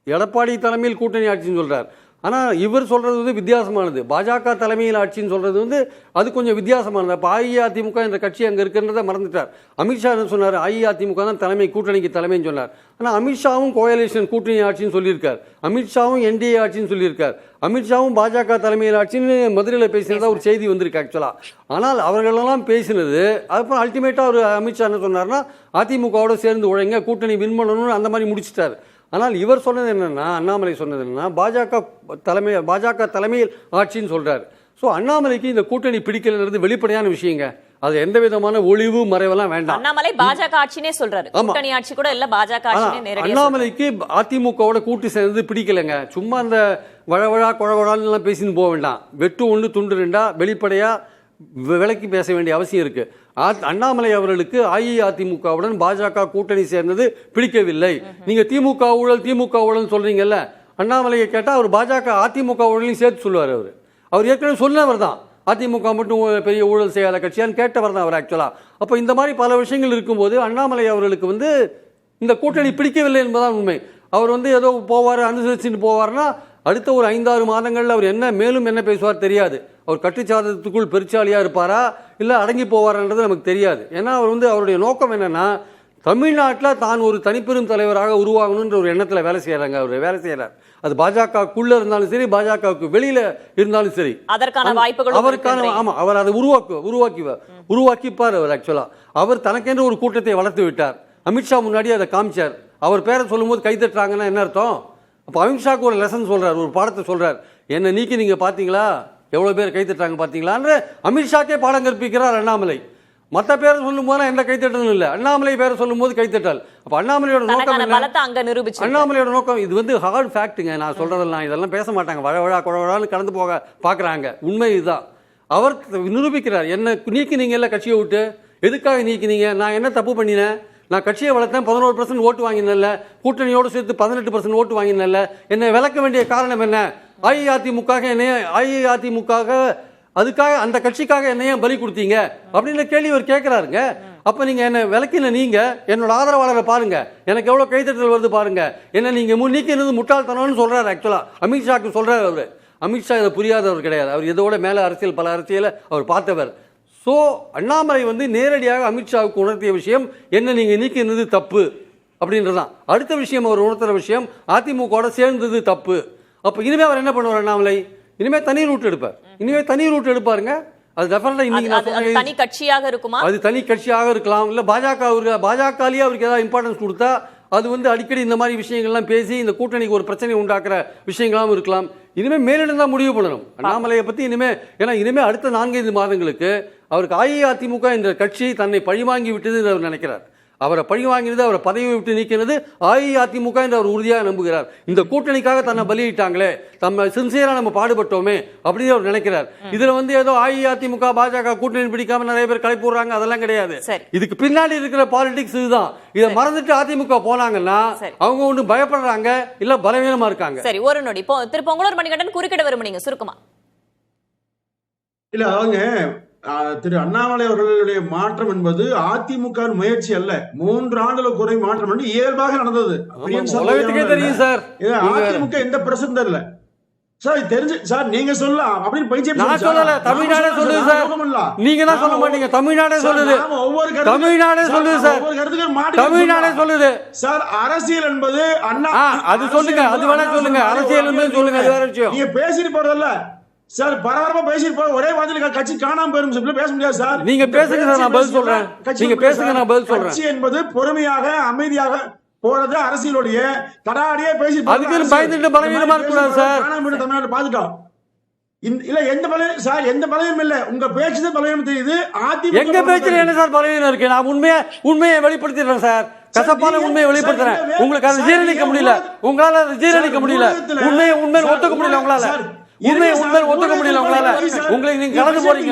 எடப்பாடி தலைமையில் கூட்டணி ஆட்சின்னு சொல்றார். ஆனால் இவர் சொல்றது வந்து வித்தியாசமானது. பாஜக தலைமையில் ஆட்சின்னு சொல்றது வந்து அது கொஞ்சம் வித்தியாசமானது. அப்போ அஇஅதிமுக என்ற கட்சி அங்கே இருக்கிறத மறந்துட்டார். அமித்ஷா என்ன சொன்னார், அஇஅதிமுக தான் தலைமை, கூட்டணிக்கு தலைமைன்னு சொன்னார். ஆனால் அமித்ஷாவும் கோயலேஷன் கூட்டணி ஆட்சின்னு சொல்லியிருக்கார், அமித்ஷாவும் என்டிஏ ஆட்சின்னு சொல்லியிருக்கார், அமித்ஷாவும் பாஜக தலைமையில் ஆட்சின்னு மதுரையில் பேசினதா ஒரு செய்தி வந்திருக்கு ஆக்சுவலாக. ஆனால் அவர்களெல்லாம் பேசினது அதுக்கப்புறம் அல்டிமேட்டாக ஒரு அமித்ஷா என்ன சொன்னார்னா அதிமுகவோட சேர்ந்து உழைங்க, கூட்டணி வின் பண்ணணும்னு அந்த மாதிரி முடிச்சிட்டார். ஆனால் இவர் சொன்னது என்னன்னா, அண்ணாமலை சொன்னது என்னன்னா பாஜக தலைமையில் ஆட்சின்னு சொல்றாரு. ஸோ அண்ணாமலைக்கு இந்த கூட்டணி பிடிக்கலன்றது வெளிப்படையான விஷயங்க. அது எந்த விதமான ஒளிவு மறைவெல்லாம் வேண்டாம். அண்ணாமலை பாஜக ஆட்சினே சொல்றாரு, கூட்டணி ஆட்சி கூட இல்ல, பாஜக ஆட்சினே நேரடியா. அண்ணாமலைக்கு அதிமுகவோட கூட்டு சேர்ந்து பிடிக்கலங்க. சும்மா அந்த வழவழா குழவழான்னு எல்லாம் பேசின்னு போக வேண்டாம். வெட்டு ஒன்று துண்டு ரெண்டா வெளிப்படையா விலக்கி பேச வேண்டிய அவசியம் இருக்கு. அண்ணாமலை அவர்களுக்கு அஇஅதிமுகவுடன் பாஜக கூட்டணி சேர்ந்தது பிடிக்கவில்லை. நீங்க திமுக ஊழல் சொல்றீங்கல்ல, அண்ணாமலையை கேட்டா அவர் பாஜக அதிமுக ஊழலையும் சேர்த்து சொல்லுவார். அவர் ஏற்கனவே சொன்னவர் தான், அதிமுக மட்டும் பெரிய ஊழல் செய்யாத கட்சியான்னு கேட்டவர் தான் அவர் ஆக்சுவலா. அப்போ இந்த மாதிரி பல விஷயங்கள் இருக்கும்போது அண்ணாமலை அவர்களுக்கு வந்து இந்த கூட்டணி பிடிக்கவில்லை என்பதுதான் உண்மை. அவர் வந்து ஏதோ போவார், அனுசரிச்சுட்டு போவார்னா அடுத்த ஒரு 5-6 மாதங்களில் அவர் மேலும் என்ன பேசுவார் தெரியாது. அவர் கட்டுச்சாதத்துக்குள் பெருச்சாலியாக இருப்பாரா இல்லை அடங்கி போவார்ன்றது நமக்கு தெரியாது. ஏன்னா அவர் வந்து அவருடைய நோக்கம் என்னன்னா தமிழ்நாட்டில் தான் ஒரு தனிப்பெரும் தலைவராக உருவாகணுன்ற ஒரு எண்ணத்தில் வேலை செய்கிறாங்க. அவர் வேலை செய்கிறார். அது பாஜகக்குள்ள இருந்தாலும் சரி, பாஜகவுக்கு வெளியில இருந்தாலும் சரி, அதற்கான வாய்ப்புகள் அவருக்கான அவர் அதை உருவாக்கிப்பார். அவர் ஆக்சுவலா அவர் தனக்கென்று ஒரு கூட்டத்தை வளர்த்து விட்டார். அமித்ஷா முன்னாடி அதை காமிச்சார். அவர் பேரை சொல்லும் போது கைதட்டுறாங்கன்னா என்ன அர்த்தம்? அப்போ அமித்ஷாவுக்கு ஒரு லெசன் சொல்றார், ஒரு பாடத்தை சொல்றார். என்ன நீக்கி நீங்க பாத்தீங்களா, எவ்வளவு பேர் கைதட்டுறாங்க பாத்தீங்களான்னு அமித்ஷாக்கே பாடம் கற்பிக்கிறார் அண்ணாமலை. மற்ற பேரை சொல்லும் போது எந்த கைத்தட்டலும் இல்லை. அண்ணாமலை பேரை சொல்லும் போது கைத்தட்டல். அப்ப அண்ணாமலையோட நோக்கம் என்ன? அண்ணாமலையோட நோக்கம் இது வந்து ஹார்ட் ஃபேக்ட்டுங்க. நான் சொல்றதெல்லாம் இதெல்லாம் பேச மாட்டாங்க, வழவழா குழவழான்னு கடந்து போக பாக்குறாங்க. உண்மை இதுதான். அவர் நிரூபிக்கிறார். என்ன நீக்கினீங்க இல்ல கட்சியை விட்டு, எதுக்காக நீக்கினீங்க? நான் என்ன தப்பு பண்ணினேன்? நான் கட்சியை வளர்த்தேன், 11% ஓட்டு வாங்கினேன்ல, கூட்டணியோடு சேர்த்து 18% ஓட்டு வாங்கினேன்ல, என்னை விளக்க வேண்டிய காரணம் என்ன? அஇஅதிமுக அதுக்காக அந்த கட்சிக்காக என்னைய பலி கொடுத்தீங்க அப்படின்னு கேள்வி அவர் கேட்கிறாருங்க. அப்ப நீங்க என்ன விளக்கின, நீங்க என்னோட ஆதரவாளரை பாருங்க, எனக்கு எவ்வளவு கைத்தட்டல் வருது பாருங்க, என்ன நீங்க நீக்கினது முட்டாள்தனம்னு சொல்றாரு. ஆக்சுவலா அமித்ஷாக்கு சொல்றாரு அவரு. அமித்ஷா இதை புரியாதவர் கிடையாது. அவர் இதோட மேல அரசியல், பல அரசியலை அவர் பார்த்தவர். ஸோ அண்ணாமலை வந்து நேரடியாக அமித்ஷாவுக்கு உணர்த்திய விஷயம் என்ன, நீங்க நீக்கினது தப்பு அப்படின்றதான். அடுத்த விஷயம் அவர் உணர்த்துற விஷயம் அதிமுக சேர்ந்தது தப்பு. அப்ப இனிமே அவர் என்ன பண்ணுவார்? அண்ணாமலை இனிமே தனி ரூட் எடுப்பாருங்க. அது டெஃபினட்டா இன்னைக்கு தனி கட்சியாக இருக்குமா? அது தனி கட்சியாக இருக்கலாம். இல்ல பாஜகவிலேயே அவருக்கு ஏதாவது இம்பார்ட்டன்ஸ் கொடுத்தா அது வந்து அடிக்கடி இந்த மாதிரி விஷயங்கள்லாம் பேசி இந்த கூட்டணிக்கு ஒரு பிரச்சனை உண்டாக்குற விஷயங்களாம் இருக்கலாம். இனிமே மேலிடம் தான் முடிவு பண்ணணும் அண்ணாமலையை பத்தி. இனிமே அடுத்த 4-5 மாதங்களுக்கு அவருக்கு அஇஅதிமுக என்ற கட்சி தன்னை பழிவாங்கி விட்டது அவர் நினைக்கிறார். அவரை பழிவாங்கினது, அவரை பதவியை விட்டு நீக்கினது அஇஅதிமுக என்று அவர் உறுதியாக நம்புகிறார். இந்த கூட்டணிக்காக தன்னை பலியிட்டாங்களே, நம்ம சின்சியரா நம்ம பாடுபட்டோமே அப்படின்னு அவர் நினைக்கிறார். இதுல வந்து ஏதோ அஇஅதிமுக பாஜக கூட்டணி பிடிக்காம நிறைய பேர் கலை போடுறாங்க, அதெல்லாம் கிடையாது. இதுக்கு பின்னாடி இருக்கிற பாலிடிக்ஸ் இதுதான். இதை மறந்துட்டு அதிமுக போனாங்கன்னா அவங்க ஒண்ணு பயப்படுறாங்க, இல்ல பலவீனமா இருக்காங்க. சரி, ஒரு நொடி. திரு பொங்கலூர் மணிகண்டன் குறுக்கிட விரும்புனீங்க, சுருக்கமா. இல்ல அவங்க திரு அண்ணாமலை அவர்களுடைய மாற்றம் என்பது அதிமுக முயற்சி அல்ல. 3 ஆண்டுல குறை மாற்றம் என்று இயல்பாக நடந்தது. தெரியும் சார், அதிமுக எந்த பிரச்சனை தெரியல சார். தெரிஞ்சு சார் நீங்க சொல்லலாம் அப்படின்னு பயிற்சி சொல்லல. தமிழ்நாடே சொல்லுது சார், நீங்க தான் சொல்ல மாட்டீங்க. தமிழ்நாடே சொல்லுது, தமிழ்நாடே சொல்லுது சார், ஒவ்வொரு கருத்துக்கு தமிழ்நாடே சொல்லுது சார். அரசியல் என்பது அண்ணா அது சொல்லுங்க, அது வேணா சொல்லுங்க. அரசியல் என்பது சொல்லுங்க, அது வேற விஷயம். நீங்க பேசிட்டு போறதல்ல சார், பரபரப்பா பேசிட்டு போற ஒரே வார்த்தையில கட்சி காணாம போயிரும் பேச முடியாது சார். நீங்க பேசுங்க சார், நான் பதில் சொல்றேன். நீங்க பேசுங்க, நான் பதில் சொல்றேன். கட்சி என்பது பொறுமையாக அமைதியாக போறது அரசியலுடைய தடாடியே பேசி அதுக்கு பயந்துட்டு பலவீனமா இருக்கக்கூடாது சார். தமிழ்நாடு பாத்துட்டோம். இல்ல எந்த பலவீனம் சார், எந்த பலவீனம் இல்ல. உங்க பேச்சு தான் பலவீனம் தெரியுது. எங்க பேச்சுல என்ன சார் பலவீனம் இருக்கு? நான் உண்மையை வெளிப்படுத்திடுறேன் சார். கசப்பான உண்மையை வெளிப்படுத்துறேன். உங்களுக்கு அதை ஜீரணிக்க முடியல, உங்களால அதை ஜீரணிக்க முடியல. உண்மையை ஒத்துக்க முடியல உங்களால. ஒத்துக்க முடியல உங்களால. உங்களை நீங்க கடந்து போறீங்க,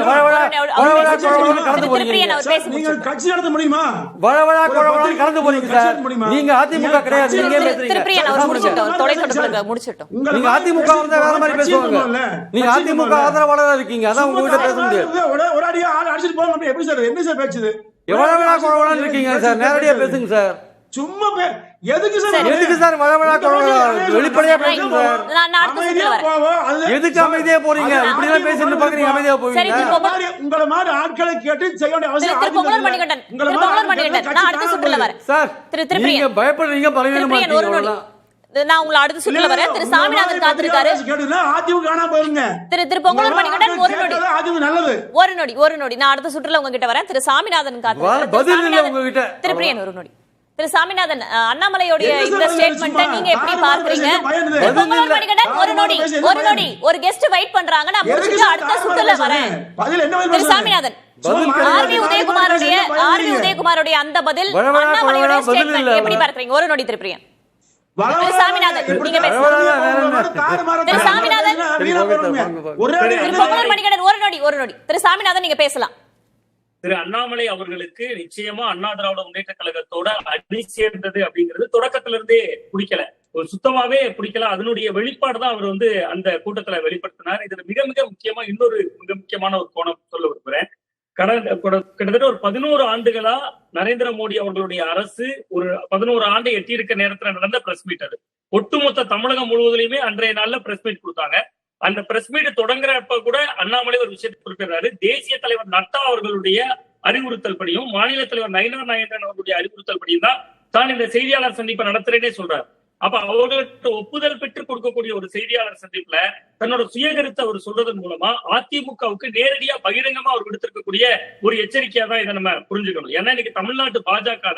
கடந்து போறீங்க. நீங்க கட்சி நடத்த முடியுமா? கடந்து போறீங்க சார். நீங்க அதிமுக கிடையாது. நீங்க நீங்க அதிமுக வந்தா வேற மாதிரி பேசுவாங்க. நீங்க அதிமுக ஆதரவாளரா இருக்கீங்க, அதான் உங்ககிட்ட பேச முடியாது. ஒரு அடியா ஆள் அடிச்சிட்டு போங்க. எப்படி சார், என்ன சார் பேச்சுது? எவ்வளவு இருக்கீங்க சார், நேரடியா பேசுங்க சார். சும்மா எதுக்கு சார் வெளிப்படையா பேசுங்க சார். எதுக்கு அமைதியா போறீங்க? இப்படி எல்லாம் பேசிட்டு பாக்குறீங்க, அமைதியா போவீங்க. உங்களை மாதிரி ஆட்களை கேட்டு செய்ய வேண்டிய அவசியம் சார். நீங்க பயப்படுறீங்க, பலவீனமா இருக்கீங்க. நான் உங்களை அடுத்த சுற்றுல வரேன். திரு சாமிநாதன் காத்திருக்காரு. திரு பொங்கலூர் மணிகண்டன் ஒரு நொடி. நான் அடுத்த சுற்றுல உங்ககிட்ட வரேன். திரு சாமிநாதன் காத்திருக்காரு. திரு பிரியன் ஒரு நொடி. திரு சாமிநாதன், அண்ணாமலையோட இந்த ஸ்டேட்மென்ட்டை நீங்க எப்படி பார்க்கறீங்க? பொங்கலூர் மணிகண்டன் ஒரு நொடி. ஒரு கெஸ்ட் வெயிட் பண்றாங்க, நான் முடிச்சிட்டு அடுத்த சுற்றுல வரேன். திரு சாமிநாதன், ஆர்வி உதயகுமாரோட அந்த பதில் அண்ணாமலையோட ஸ்டேட்மென்ட் எப்படி பார்க்கறீங்க? ஒரு நொடி. திரு பிரியன். திரு சாமிநாதன், நீங்க பேசுங்க. திரு சாமிநாதன், திரு பொங்கலூர் மணிகண்டன் ஒரு நொடி. திரு சாமிநாதன், நீங்க பேசலாம். திரு அண்ணாமலை அவர்களுக்கு நிச்சயமா அண்ணா திராவிட முன்னேற்ற கழகத்தோட அடி சேர்ந்தது அப்படிங்கிறது தொடக்கத்திலிருந்தே பிடிக்கல, ஒரு சுத்தமாவே பிடிக்கல. அதனுடைய வெளிப்பாடுதான் அவர் வந்து அந்த கூட்டத்துல வெளிப்படுத்தினார். இதுல மிக மிக முக்கியமா இன்னொரு மிக முக்கியமான ஒரு கோணம் சொல்ல விரும்புறேன். கிட்டத்தட்ட ஒரு 11 ஆண்டுகளா நரேந்திர மோடி அவர்களுடைய அரசு ஒரு 11 ஆண்டை எட்டியிருக்க நேரத்துல நடந்த பிரஸ் மீட் அது. ஒட்டுமொத்த தமிழகம் முழுவதிலுமே அன்றைய நாள்ல பிரஸ் மீட் கொடுத்தாங்க. அந்த பிரஸ் மீட் தொடங்குறப்ப கூட அண்ணாமலை ஒரு விஷயத்தை குறிப்பிடுறாரு. தேசிய தலைவர் நட்டா அவர்களுடைய அறிவுறுத்தல் படியும், மாநில தலைவர் நயினார் நாகேந்திரன் அவர்களுடைய அறிவுறுத்தல் படியும் தான் இந்த செய்தியாளர் சந்திப்பை நடத்துறேனே சொல்றாரு. அப்ப அவர்களுக்கு ஒப்புதல் பெற்று கொடுக்கக்கூடிய ஒரு செய்தியாளர் சந்திப்புல தன்னோட சுயகருத்தை அவர் சொல்றதன் மூலமா அதிமுகவுக்கு நேரடியா பகிரங்கமா அவர் விடுத்திருக்கக்கூடிய ஒரு எச்சரிக்கையா தான் இதை நம்ம புரிஞ்சுக்கணும். ஏன்னா இன்னைக்கு தமிழ்நாட்டு பாஜக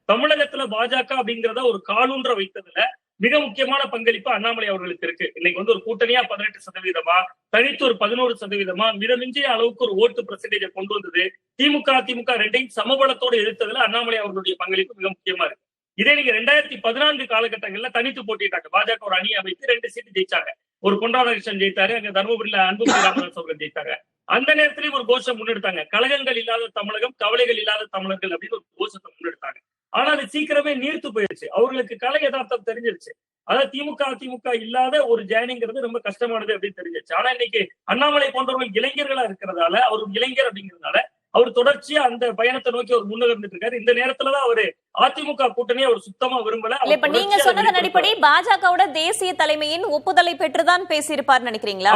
தமிழகத்துல பாஜக அப்படிங்கிறத ஒரு காலூன்ற வைத்ததுல மிக முக்கியமான பங்களிப்பு அண்ணாமலை அவர்களுக்கு இருக்கு. இன்னைக்கு வந்து ஒரு கூட்டணியா 18%, தனித்து ஒரு 11%, மிதமிஞ்சிய அளவுக்கு ஒரு ஓட்டு பெர்சன்டேஜை கொண்டு வந்தது. திமுக அதிமுக ரெண்டையும் சமபலத்தோடு எதிர்த்ததுல அண்ணாமலை அவர்களுடைய பங்களிப்பு மிக முக்கியமா இருக்கு. இதே நீங்க 2014 காலகட்டங்கள்ல தனித்து போட்டிட்டாங்க. பாஜக ஒரு அணி அமைத்து 2 சீட்டு ஜெயிச்சாங்க. ஒரு பொன் ராதாகிருஷ்ணன் ஜெயித்தாரு, அங்க தர்மபுரியில அன்புமணி ராமதாஸ் அவர்கள் ஜெயித்தாங்க. அந்த நேரத்திலேயும் ஒரு கோஷம் முன்னெடுத்தாங்க, கழகங்கள் இல்லாத தமிழகம், கவலைகள் இல்லாத தமிழர்கள் அப்படின்னு ஒரு கோஷத்தை முன்னெடுத்தாங்க. ஆனா அது சீக்கிரமே நீர்த்து போயிருச்சு. அவர்களுக்கு கலை யதார்த்தம் தெரிஞ்சிருச்சு. அதாவது திமுக அதிமுக இல்லாத ஒரு ஜேர்னிங்கிறது ரொம்ப கஷ்டமானது அப்படின்னு தெரிஞ்சிருச்சு. ஆனா இன்னைக்கு அண்ணாமலை போன்றவர்கள் இளைஞர்களா இருக்கிறதால, அவர் இளைஞர் அப்படிங்கிறதுனால அவர் தொடர்ச்சியா அந்த பயணத்தை நோக்கி அவர் முன்னகர்ந்துட்டு இருக்காரு. இந்த நேரத்துலதான் அவரு அதிமுக கூட்டணியை அவர் சுத்தமா விரும்பல. இப்ப நீங்க சொன்னதன் அடிப்படை பாஜகவோட தேசிய தலைமையின் ஒப்புதலை பெற்றுதான் பேசியிருப்பார் நினைக்கிறீங்களா?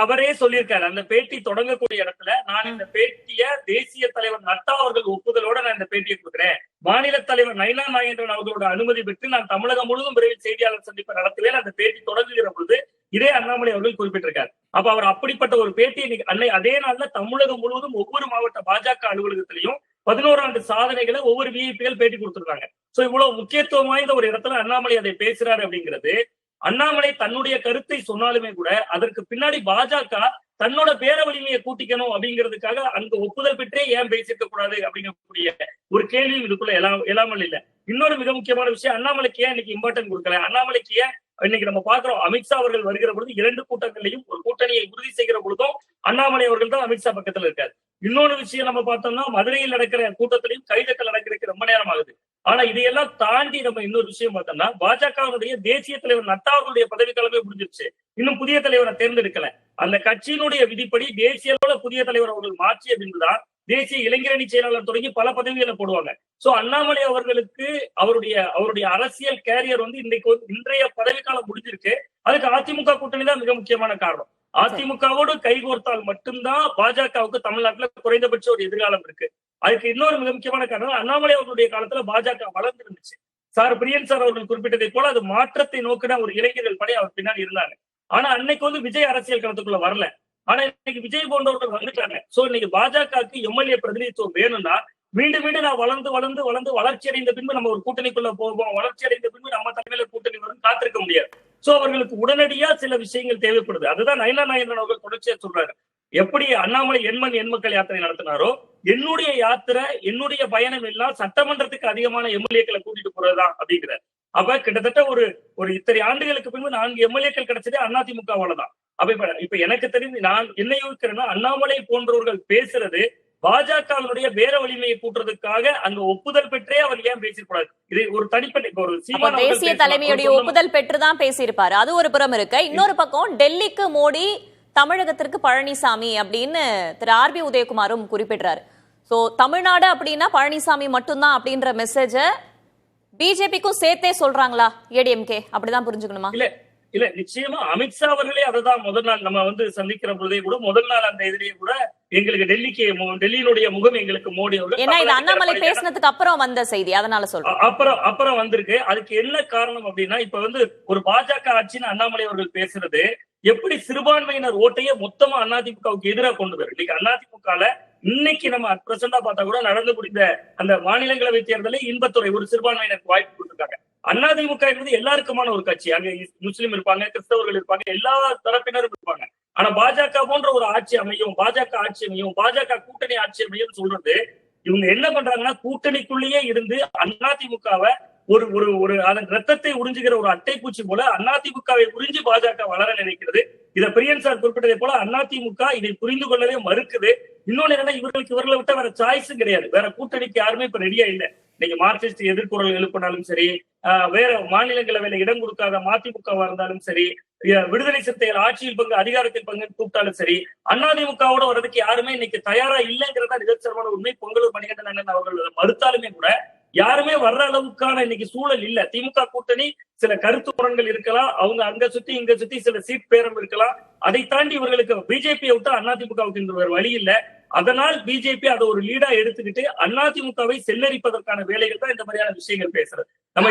அவரே சொல்லியிருக்காரு அந்த பேட்டி தொடங்கக்கூடிய இடத்துல, நான் இந்த பேட்டிய தேசிய தலைவர் நட்டா அவர்கள் ஒப்புதலோட நான் இந்த பேட்டியை கொடுக்குறேன், மாநில தலைவர் நயினா நாகேந்திரன் அவர்களோட அனுமதி பெற்று நான் தமிழகம் முழுவதும் விரைவில் செய்தியாளர் சந்திப்பை நடத்துவேன் அந்த பேட்டி தொடங்குகிற பொழுது இதே அண்ணாமலை அவர்கள் குறிப்பிட்டிருக்காரு. அப்ப அவர் அப்படிப்பட்ட ஒரு பேட்டியை அதே நாள்ல தமிழகம் முழுவதும் ஒவ்வொரு மாவட்ட பாஜக அலுவலகத்திலையும் 11 ஆண்டு சாதனைகளை ஒவ்வொரு விஐபிகள் பேட்டி கொடுத்திருக்காங்க. சோ இவ்வளவு முக்கியத்துவம் வாய்ந்த ஒரு இடத்துல அண்ணாமலை அதை பேசுறாரு அப்படிங்கிறது, அண்ணாமலை தன்னுடைய கருத்தை சொன்னாலுமே கூட அதற்கு பின்னாடி பாஜக தன்னோட பேர வலிமையை கூட்டிக்கணும் அப்படிங்கிறதுக்காக அங்க ஒப்புதல் பெற்றே ஏன் பேசிருக்க கூடாது அப்படிங்கக்கூடிய ஒரு கேள்வியும் இதுக்குள்ள எழாமல் இல்ல. இன்னொரு மிக முக்கியமான விஷயம், அண்ணாமலைக்கு ஏன் இன்னைக்கு இம்பார்ட்டன்ட் கொடுக்கல, அண்ணாமலைக்கு ஏன் இன்னைக்கு நம்ம பாக்குறோம் அமித்ஷா அவர்கள் வருகிற பொழுது 2 கூட்டங்களையும் ஒரு கூட்டணியை உறுதி செய்கிற பொழுதும் அண்ணாமலை அவர்கள் தான் அமித்ஷா பக்கத்துல இருக்காரு. இன்னொரு விஷயம் நம்ம பார்த்தோம்னா மதுரையில் நடக்கிற கூட்டத்திலையும் கைதட்டல் நடக்கிறதுக்கு ரொம்ப நேரம் ஆகுது. ஆனா இதையெல்லாம் தாண்டி நம்ம இன்னொரு விஷயம் பார்த்தோம்னா பாஜகவுடைய தேசிய தலைவர் நட்டா அவர்களுடைய பதவிக்காலமே முடிஞ்சிருச்சு, இன்னும் புதிய தலைவரை தேர்ந்தெடுக்கல. அந்த கட்சியினுடைய விதிப்படி தேசிய அளவுல புதிய தலைவர் அவர்கள் மாற்றிய பின்புதான் தேசிய இளைஞரணி செயலாளர் தொடங்கி பல பதவிகளை போடுவாங்க. சோ அண்ணாமலை அவர்களுக்கு அவருடைய அரசியல் கேரியர் வந்து இன்றைய பதவிக்காலம் முடிஞ்சிருக்கு. அதுக்கு அதிமுக கூட்டணி தான் மிக முக்கியமான காரணம். அதிமுகவோடு கைகோர்த்தால் மட்டும்தான் பாஜகவுக்கு தமிழ்நாட்டுல குறைந்தபட்ச ஒரு எதிர்காலம் இருக்கு. அதுக்கு இன்னொரு மிக முக்கியமான காரணம், அண்ணாமலை அவர்களுடைய காலத்துல பாஜக வளர்ந்துருந்துச்சு. பிரியன் சார் அவர்கள் குறிப்பிட்டதை போல அது மாற்றத்தை நோக்கின ஒரு இளைஞர்கள் படை அவர் பின்னாடி இருந்தாங்க. ஆனா அன்னைக்கு வந்து விஜய் அரசியல் களத்துக்குள்ள வரல. ஆனா இன்னைக்கு விஜய் போன்றவர்கள் வந்துட்டாங்க. சோ இன்னைக்கு பாஜகவுக்கு எம்எல்ஏ பிரதிநிதித்துவம் வேணும்னா மீண்டும் மீண்டும் நான் வளர்ந்து வளர்ச்சி அடைந்த பின்பு நம்ம ஒரு கூட்டணிக்குள்ள போவோம், வளர்ச்சி அடைந்த பின்பு நம்ம தலைமையில கூட்டணி வரும் காத்திருக்க முடியாது. சோ அவர்களுக்கு உடனடியா சில விஷயங்கள் தேவைப்படுது. அதுதான் நயினா நாகேந்திரன் அவர்கள் தொடர்ச்சியா சொல்றாரு. எப்படி அண்ணாமலை எண்மண் எண்மக்கள் யாத்திரை நடத்தினாரோ என்னுடைய யாத்திரை என்னுடைய பயணம் எல்லாம் சட்டமன்றத்துக்கு அதிகமான எம்எல்ஏக்களை கூட்டிட்டு போறதுதான் அப்படிங்கிறார். அப்ப கிட்டத்தட்ட ஒரு இத்தனை ஆண்டுகளுக்கு பின்பு 4 எம்எல்ஏக்கள் கிடைச்சதே அதிமுகவாலதான். அப்ப இப்ப எனக்கு தெரிஞ்சு நான் என்ன யோசிக்கிறேன்னா, அண்ணாமலை போன்றவர்கள் பேசுறது பாஜகவினுடைய பேர வலிமையை கூட்டுறதுக்காக அங்க ஒப்புதல் பெற்றே அவர் ஏன் பேசிருக்கூடாது. இது ஒரு தனிப்பட்ட ஒரு தேசிய தலைமையுடைய ஒப்புதல் பெற்றுதான் பேசியிருப்பாரு. அது ஒரு புறம் இருக்கு. இன்னொரு பக்கம் டெல்லிக்கு மோடி, தமிழகத்திற்கு பழனிசாமி அப்படின்னு திரு ஆர்பி உதயகுமாரும் குறிப்பிடுறாரு. சோ தமிழ்நாடு அப்படின்னா பழனிசாமி மட்டும்தான் அப்படின்ற மெசேஜ பிஜேபிக்கும் சேர்த்தே சொல்றாங்களா ஏடிஎம்கே? அப்படிதான் புரிஞ்சுக்கணுமா? இல்ல நிச்சயமா அமித்ஷா அவர்களே அததான் முதல் நாள் நம்ம வந்து சந்திக்கிற பொழுதே கூட முதல் நாள் அந்த இதுலயே கூட எங்களுக்கு டெல்லியினுடைய முகம் எங்களுக்கு மோடி அவர்கள். ஏன்னா இது அண்ணாமலை பேசினதுக்கு அப்புறம் வந்த செய்தி, அதனால சொல்றேன். அப்புறம் வந்திருக்கு. அதுக்கு என்ன காரணம் அப்படின்னா, இப்ப வந்து ஒரு பாஜக ஆட்சின்னு அண்ணாமலை அவர்கள் பேசுறது எப்படி சிறுபான்மையினர் ஓட்டையே மொத்தமா அதிமுகவுக்கு எதிராக கொண்டு வரும். இன்னைக்கு அதிமுகல இன்னைக்கு நம்ம பிரசண்டா பார்த்தா கூட நடந்து முடிந்த அந்த மாநிலங்களவை தேர்தலில் இன்பத்துறை ஒரு சிறுபான்மையினருக்கு வாய்ப்பு கொடுத்திருக்காங்க. அதிமுக என்பது எல்லாருக்குமான ஒரு கட்சி. அங்க முஸ்லீம் இருப்பாங்க, கிறிஸ்தவர்கள் இருப்பாங்க, எல்லா தரப்பினரும் இருப்பாங்க. ஆனா பாஜக போன்ற ஒரு ஆட்சி அமையும், பாஜக கூட்டணி ஆட்சி அமையும் சொல்றது இவங்க என்ன பண்றாங்கன்னா, கூட்டணிக்குள்ளேயே இருந்து அதிமுகவை ஒரு அதன் ரத்தத்தை உறிஞ்சுகிற ஒரு அட்டைப்பூச்சி போல அதிமுகவை உறிஞ்சி பாஜக வளர நினைக்கிறது. இதை பிரியன் சார் குறிப்பிட்டதை போல அதிமுக இதை புரிந்து கொள்ளவே மறுக்குது. இன்னொன்னு என்னன்னா, இவர்களை விட்ட வேற சாய்ஸும் கிடையாது. வேற கூட்டணிக்கு யாருமே இப்ப ரெடியா இல்ல. நீங்க மார்க்சிஸ்ட் எதிர்குரல் எழுப்பினாலும் சரி, வேற மாநிலங்களவையில இடம் கொடுக்காத மதிமுகவா இருந்தாலும் சரி, விடுதலை சிறுத்தைகள் ஆட்சியில் பங்கு அதிகாரத்தில் பங்கு கூப்பிட்டாலும் சரி, அதிமுகவோட வர்றதுக்கு யாருமே இன்னைக்கு தயாரா இல்லைங்கிறதா நிதர்சனமான உண்மை. பொங்கலூர் மணிகண்டன் அண்ணன் அவர்கள் மறுத்தாலுமே கூட யாருமே வர்ற அளவுக்கான இன்னைக்கு சூழல் இல்ல. திமுக கூட்டணி சில கருத்து முரண்கள் இருக்கலாம், அவங்க அங்க சுத்தி இங்க சுத்தி சில சீட் பேரம் இருக்கலாம். அதை தாண்டி இவர்களுக்கு பிஜேபியை விட்டு அதிமுகவுக்கு வேற வழி இல்ல. அதனால் பிஜேபி அதை ஒரு லீடா எடுத்துக்கிட்டு அதிமுகவை செல்லரிப்பதற்கான வேலைகள் தான் இந்த மாதிரியான விஷயங்கள் பேசுறது. நம்ம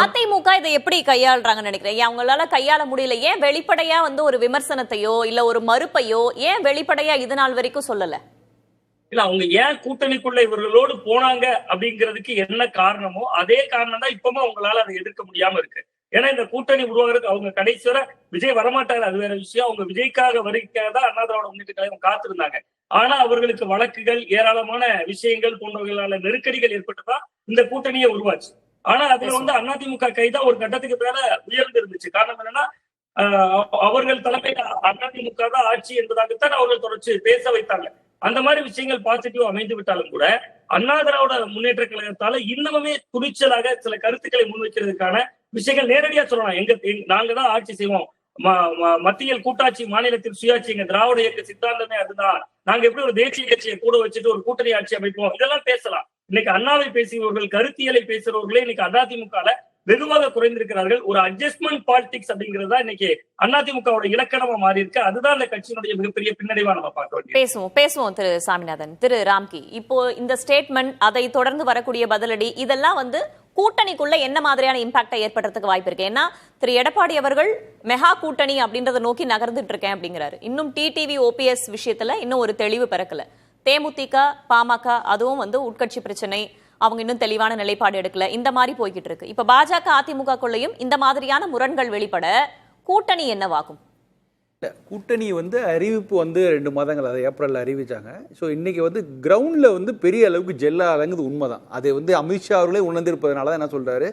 அதிமுக இதை எப்படி கையாளுறாங்கன்னு நினைக்கிறேன். அவங்களால கையாள முடியல. ஏன் வெளிப்படையா வந்து ஒரு விமர்சனத்தையோ இல்ல ஒரு மறுப்பையோ ஏன் வெளிப்படையா இது நாள் வரைக்கும் சொல்லல? இல்ல அவங்க ஏன் கூட்டணிக்குள்ள இவர்களோடு போனாங்க அப்படிங்கிறதுக்கு என்ன காரணமோ அதே காரணம் தான் இப்பவும் அவங்களால அதை எதிர்க்க முடியாம இருக்கு. ஏன்னா இந்த கூட்டணி உருவாகிறதுக்கு அவங்க கடைசி வரை விஜய் வரமாட்டாரு, அது வேற விஷயம். அவங்க விஜய்க்காக வருகைக்காக தான் அண்ணா திராவிட முன்னேற்ற கழகம் காத்திருந்தாங்க. ஆனா அவர்களுக்கு வழக்குகள், ஏராளமான விஷயங்கள் போன்றவர்களால நெருக்கடிகள் ஏற்பட்டுதான் இந்த கூட்டணியே உருவாச்சு. ஆனா அதுல வந்து அதிமுக கைதான் ஒரு கட்டத்துக்கு மேல உயர்ந்து இருந்துச்சு. காரணம் என்னன்னா அவர்கள் தலைமையில அதிமுக தான் ஆட்சி என்பதாகத்தான் அவர்கள் தொடர்ச்சி பேச வைத்தாங்க. அந்த மாதிரி விஷயங்கள் பாசிட்டிவ் அமைந்து விட்டாலும் கூட அண்ணா திராவிட முன்னேற்ற கழகத்தால இன்னமுமே துணிச்சலாக சில கருத்துக்களை முன்வைக்கிறதுக்கான விஷயங்கள் நேரடியா சொல்லலாம். நாங்க தான் ஆட்சி செய்வோம், மத்தியில் கூட்டாட்சி, மாநிலத்தில் சுயாட்சி, எங்க திராவிட இயக்க சித்தாந்தமே அதுதான், நாங்க எப்படி ஒரு தேசிய கட்சியை கூட வச்சுட்டு ஒரு கூட்டணி ஆட்சி அமைப்போம், இதெல்லாம் பேசலாம். இன்னைக்கு அண்ணாவை பேசுகிறவர்கள், கருத்தியலை பேசுறவர்களே இன்னைக்கு அதிமுக வெகுவாக குறைந்திருக்கிறார்கள். ஒரு அட்ஜஸ்ட்மெண்ட் பாலிடிக்ஸ் அப்படிங்கறதா இன்னைக்கு அதிமுகவோட இலக்கணமா மாறி இருக்கு. அதுதான் இந்த கட்சியினுடைய மிகப்பெரிய பின்னடைவா நம்ம பார்க்க வேண்டியது. பேசுவோம் திரு சாமிநாதன். திரு ராம்கி, இப்போ இந்த ஸ்டேட்மெண்ட், அதை தொடர்ந்து வரக்கூடிய பதிலடி, இதெல்லாம் வந்து கூட்டணிக்குள்ள என்ன மாதிரியான இம்பாக்டை ஏற்படுறதுக்கு வாய்ப்பு இருக்கு? ஏன்னா திரு எடப்பாடி அவர்கள் மெகா கூட்டணி அப்படின்றத நோக்கி நகர்ந்துட்டு இருக்கேன் அப்படிங்கிறாரு. இன்னும் டிடிவி ஓபிஎஸ் விஷயத்துல இன்னும் ஒரு தெளிவு பிறக்கல. தேமுதிக, பாமக அதுவும் வந்து உட்கட்சி பிரச்சனை, அவங்க இன்னும் தெளிவான நிலைப்பாடு எடுக்கல, இந்த மாதிரி போய்கிட்டு இருக்கு. இப்ப பாஜக அதிமுக குள்ளையும் இந்த மாதிரியான முரண்கள் வெளிப்பட கூட்டணி என்னவாகும்? கூட்டணி வந்து அறிவிப்பு வந்து 2 மாதங்கள், அதை ஏப்ரலில் அறிவிச்சாங்க. ஸோ இன்றைக்கி வந்து கிரவுண்டில் வந்து பெரிய அளவுக்கு ஜெல்லாலங்குது உண்மைதான். அதை வந்து அமித்ஷா அவர்களே உணர்ந்திருப்பதனால தான் என்ன சொல்கிறாரு,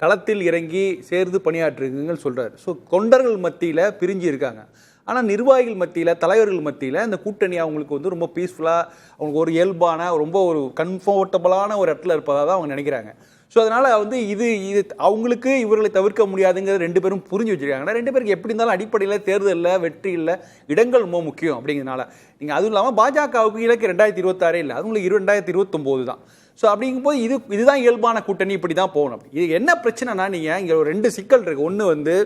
களத்தில் இறங்கி சேர்ந்து பணியாற்றுங்கன்னு சொல்கிறாரு. ஸோ தொண்டர்கள் மத்தியில் பிரிஞ்சு இருக்காங்க. ஆனால் நிர்வாகிகள் மத்தியில், தலைவர்கள் மத்தியில் இந்த கூட்டணி அவங்களுக்கு வந்து ரொம்ப பீஸ்ஃபுல்லாக, அவங்களுக்கு ஒரு இயல்பான, ரொம்ப ஒரு கம்ஃபர்டபுளான ஒரு இடத்துல இருப்பதாக தான் அவங்க நினைக்கிறாங்க. ஸோ அதனால் வந்து இது அவங்களுக்கு இவர்களை தவிர்க்க முடியாதுங்கிறது 2 பேரும் புரிஞ்சு வச்சுருக்காங்கன்னா, 2 பேருக்கு எப்படி இருந்தாலும் அடிப்படையில் தேர்தலில் வெற்றி இல்லை, இடங்கள் ரொம்ப முக்கியம். அப்படிங்கிறதுனால நீங்கள் அதுவும் இல்லாமல் பாஜகவுக்கு இலக்கு 2026 இல்லை, அது உங்களுக்கு 2029 தான். ஸோ அப்படிங்கும்போது இதுதான் இயல்பான கூட்டணி, இப்படி தான் போகணும். இது என்ன பிரச்சனைனா, நீங்கள் இங்கே ஒரு 2 சிக்கல் இருக்குது. ஒன்று வந்து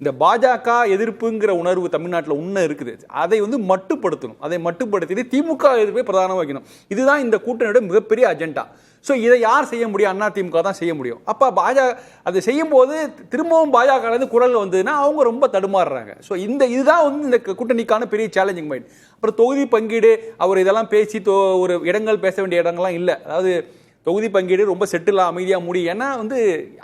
இந்த பாஜக எதிர்ப்புங்கிற உணர்வு தமிழ்நாட்டில் உண்மை இருக்குது, அதை வந்து மட்டுப்படுத்தணும். அதை மட்டுப்படுத்தி திமுக எதிர்ப்பை பிரதானமாக வைக்கணும். இதுதான் இந்த கூட்டணியோட மிகப்பெரிய அஜெண்டா. ஸோ இதை யார் செய்ய முடியும்? அதிமுக தான் செய்ய முடியும். அப்போ பாஜக அதை செய்யும்போது திரும்பவும் பாஜகலேருந்து குரல் வந்ததுன்னா அவங்க ரொம்ப தடுமாறுறாங்க. ஸோ இதுதான் வந்து இந்த கூட்டணிக்கான பெரிய சேலஞ்சிங் பாயிண்ட். அப்புறம் தொகுதி பங்கீடு, அவர் இதெல்லாம் பேசி ஒரு இடங்கள் பேச வேண்டிய இடங்கள்லாம் இல்லை. அதாவது தொகுதி பங்கீடு ரொம்ப செட்டிலாக அமைதியாக முடியும். ஏன்னா வந்து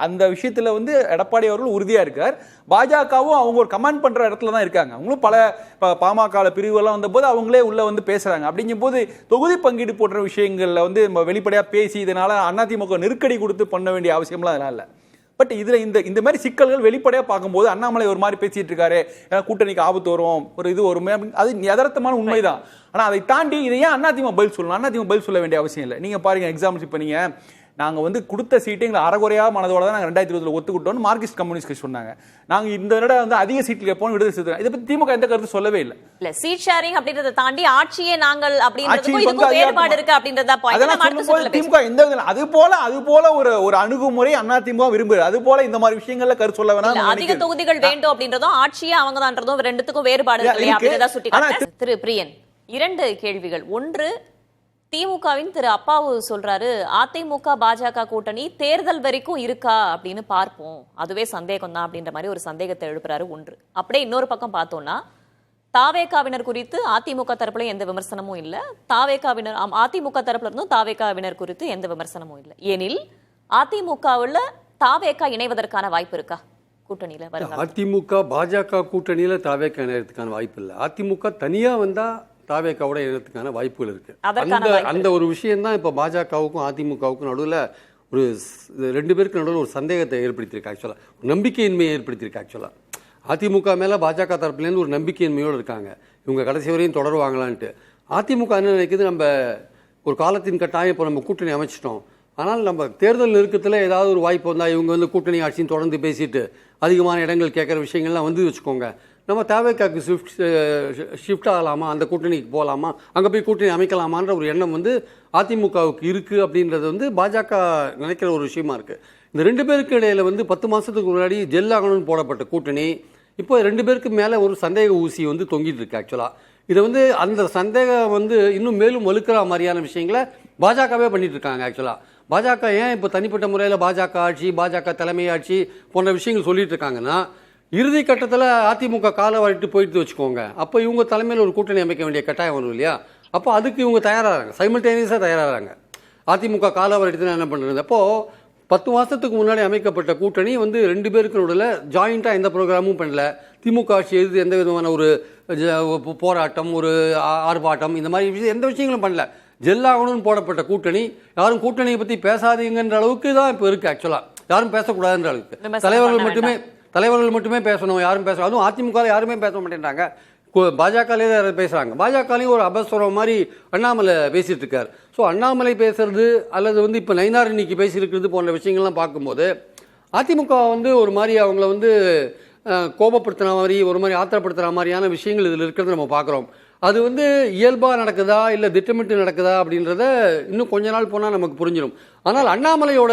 அந்த விஷயத்தில் வந்து எடப்பாடி அவர்கள் உறுதியாக இருக்கார். பாஜகவும் அவங்க ஒரு கமெண்ட் பண்ணுற இடத்துல தான் இருக்காங்க. அவங்களும் பல பாமக பிரிவுகள்லாம் வந்தபோது அவங்களே உள்ளே வந்து பேசுகிறாங்க. அப்படிங்கும்போது தொகுதி பங்கீடு போன்ற விஷயங்களில் வந்து வெளிப்படையாக பேசி இதனால் அதிமுக நெருக்கடி கொடுத்து பண்ண வேண்டிய அவசியம்லாம் அதெல்லாம் இல்லை. பட் இதில் இந்த மாதிரி சிக்கல்கள் வெளிப்படையாக பார்க்கும்போது அண்ணாமலை ஒரு மாதிரி பேசிட்டு இருக்காரு, கூட்டணிக்கு ஆபத்து வரும், ஒரு இது வரும், அது யதார்த்தமான உண்மைதான். ஆனால் அதை தாண்டி இதை ஏன் அதிமுக பதில் சொல்லணும்? அதிமுக பதில் சொல்ல வேண்டிய அவசியம் இல்லை. நீங்கள் பாருங்கள், எக்ஸாம்பிள்ஸ் இப்போ நீங்கள் நாங்கள் வந்து கொடுத்த சீட்டை எங்களை அறகுறையாக மனதோட தான் நாங்கள் 2020 ஒத்துக்கிட்டோம்னு மார்க்சிஸ்ட் கம்யூனிஸ்ட் சொன்னாங்க. நாங்கள் இந்த தடவை வந்து அதிக சீட்டில் கேட்போம், விடுதலை செய்தோம். இதை பற்றி திமுக எந்த கருத்து சொல்லவே இல்லை. இல்ல சீட் ஷேரிங் அப்படின்றத தாண்டி ஆட்சியே நாங்கள் அப்படின்றதுக்கு வேறுபாடு இருக்கு அப்படின்றத திமுக எந்த அது போல ஒரு அணுகுமுறை அதிமுக விரும்புகிறது. அது போல இந்த மாதிரி விஷயங்கள்ல கருத்து சொல்ல வேணாம். அதிக தொகுதிகள் வேண்டும் அப்படின்றதும் ஆட்சியே அவங்க தான்றதும் ரெண்டுத்துக்கும் வேறுபாடு இருக்கு அப்படின்றத சுட்டி. திரு பிரியன், 2 கேள்விகள். ஒன்று, திமுகவின் திரு அப்பாவு சொல்றாரு, அதிமுக பாஜக கூட்டணி தேர்தல் வரைக்கும் இருக்கா அப்படின்னு பார்ப்போம், அதுவே சந்தேகம் தான் அப்படின்ற மாதிரி ஒரு சந்தேகத்தை எழுப்புறாரு. ஒன்று. அப்படியே இன்னொரு பக்கம் பார்த்தோம்னா, தாவேகாவினர் குறித்து அதிமுக தரப்புல எந்த விமர்சனமும் இல்லை, அதிமுக தரப்புல இருந்தும் தாவேகாவினர் குறித்து எந்த விமர்சனமும் இல்லை. எனில் அதிமுகவுல தாவேகா இணைவதற்கான வாய்ப்பு இருக்கா? கூட்டணியில அதிமுக பாஜக கூட்டணியில தாவேகா இணையறதுக்கான வாய்ப்பு இல்லை. அதிமுக தனியா வந்தா தாவேகாவோட இணையறதுக்கான வாய்ப்புகள் இருக்கு. அந்த ஒரு விஷயம் தான் இப்ப பாஜகவுக்கும் அதிமுகவுக்கும் நடுவில் ஒரு 2 பேருக்கு நடுவில் ஒரு சந்தேகத்தை ஏற்படுத்தியிருக்கு. ஆக்சுவலா நம்பிக்கையின்மையை ஏற்படுத்தியிருக்கு. ஆக்சுவலா அதிமுக மேல பாஜக தரப்புலேருந்து ஒரு நம்பிக்கையின்மையோடு இருக்காங்க, இவங்க கடைசி வரையும் தொடருவாங்களான்ட்டு. அதிமுக என்ன நினைக்குது, நம்ம ஒரு காலத்தின் கட்டாயம் இப்போ நம்ம கூட்டணி அமைச்சிட்டோம், ஆனால் நம்ம தேர்தல் நெருக்கத்தில் ஏதாவது ஒரு வாய்ப்பு வந்தால் இவங்க வந்து கூட்டணி ஆட்சின்னு தொடர்ந்து பேசிட்டு அதிகமான இடங்கள் கேட்குற விஷயங்கள்லாம் வந்து வச்சுக்கோங்க, நம்ம தேவைக்காக்கு ஷிஃப்ட் ஆகலாமா, அந்த கூட்டணிக்கு போகலாமா, அங்கே போய் கூட்டணி அமைக்கலாமான்ற ஒரு எண்ணம் வந்து அதிமுகவுக்கு இருக்குது. அப்படின்றது வந்து பாஜக நினைக்கிற ஒரு விஷயமா இருக்குது. இந்த 2 பேருக்கு இடையில் வந்து 10 மாதத்துக்கு முன்னாடி ஜெல்லாகணும்னு போடப்பட்ட கூட்டணி இப்போ 2 பேருக்கு மேலே ஒரு சந்தேக ஊசி வந்து தொங்கிட்டு இருக்கு. ஆக்சுவலாக இதை வந்து அந்த சந்தேகம் வந்து இன்னும் மேலும் வலுக்கிற மாதிரியான விஷயங்களை பாஜகவே பண்ணிட்டு இருக்காங்க. ஆக்சுவலாக பாஜக ஏன் இப்போ தனிப்பட்ட முறையில் பாஜக ஆட்சி, பாஜக தலைமை ஆட்சி போன்ற விஷயங்கள் சொல்லிட்டு இருக்காங்கன்னா, இறுதி கட்டத்தில் அதிமுக காலை வரைட்டு போயிட்டு வச்சுக்கோங்க, அப்போ இவங்க தலைமையில் ஒரு கூட்டணி அமைக்க வேண்டிய கட்டாயம் வரும் இல்லையா? அப்போ அதுக்கு இவங்க தயாராகிறாங்க, சைமல்டேனியஸாக தயாராகிறாங்க. அதிமுக காலை வரைட்டு என்ன பண்ணுறது? அப்போது 10 மாதத்துக்கு முன்னாடி அமைக்கப்பட்ட கூட்டணி வந்து 2 பேருக்கு நடுவில் ஜாயிண்டாக எந்த ப்ரோக்ராமும் பண்ணல. திமுக ஆட்சி எதிர்த்து எந்த விதமான ஒரு போராட்டம், ஒரு ஆர்ப்பாட்டம், இந்த மாதிரி விஷயம் எந்த விஷயங்களும் பண்ணல. ஜெல்லாகணும்னு போடப்பட்ட கூட்டணி, யாரும் கூட்டணியை பற்றி பேசாதீங்கன்ற அளவுக்கு தான் இப்போ இருக்குது. ஆக்சுவலாக யாரும் பேசக்கூடாதுன்ற அளவுக்கு தலைவர்கள் மட்டுமே பேசணும், யாரும் பேசணும். அதுவும் அதிமுக யாருமே பேச மாட்டேன்றாங்க. பாஜகலே தான் பேசுகிறாங்க. பாஜகலையும் ஒரு அபஸ்வரம் மாதிரி அண்ணாமலை பேசிகிட்டு இருக்கார். ஸோ அண்ணாமலை பேசுறது அல்லது வந்து இப்போ நயினார் இன்னைக்கு பேசியிருக்கிறது போன்ற விஷயங்கள்லாம் பார்க்கும்போது அதிமுக வந்து ஒரு மாதிரி அவங்கள வந்து கோபப்படுத்துகிற மாதிரி, ஒரு மாதிரி ஆத்திரப்படுத்துகிற மாதிரியான விஷயங்கள் இதில் இருக்கிறத நம்ம பார்க்குறோம். அது வந்து இயல்பாக நடக்குதா இல்லை திட்டமிட்டு நடக்குதா அப்படின்றத இன்னும் கொஞ்ச நாள் போனால் நமக்கு புரிஞ்சிடும். ஆனால் அண்ணாமலையோட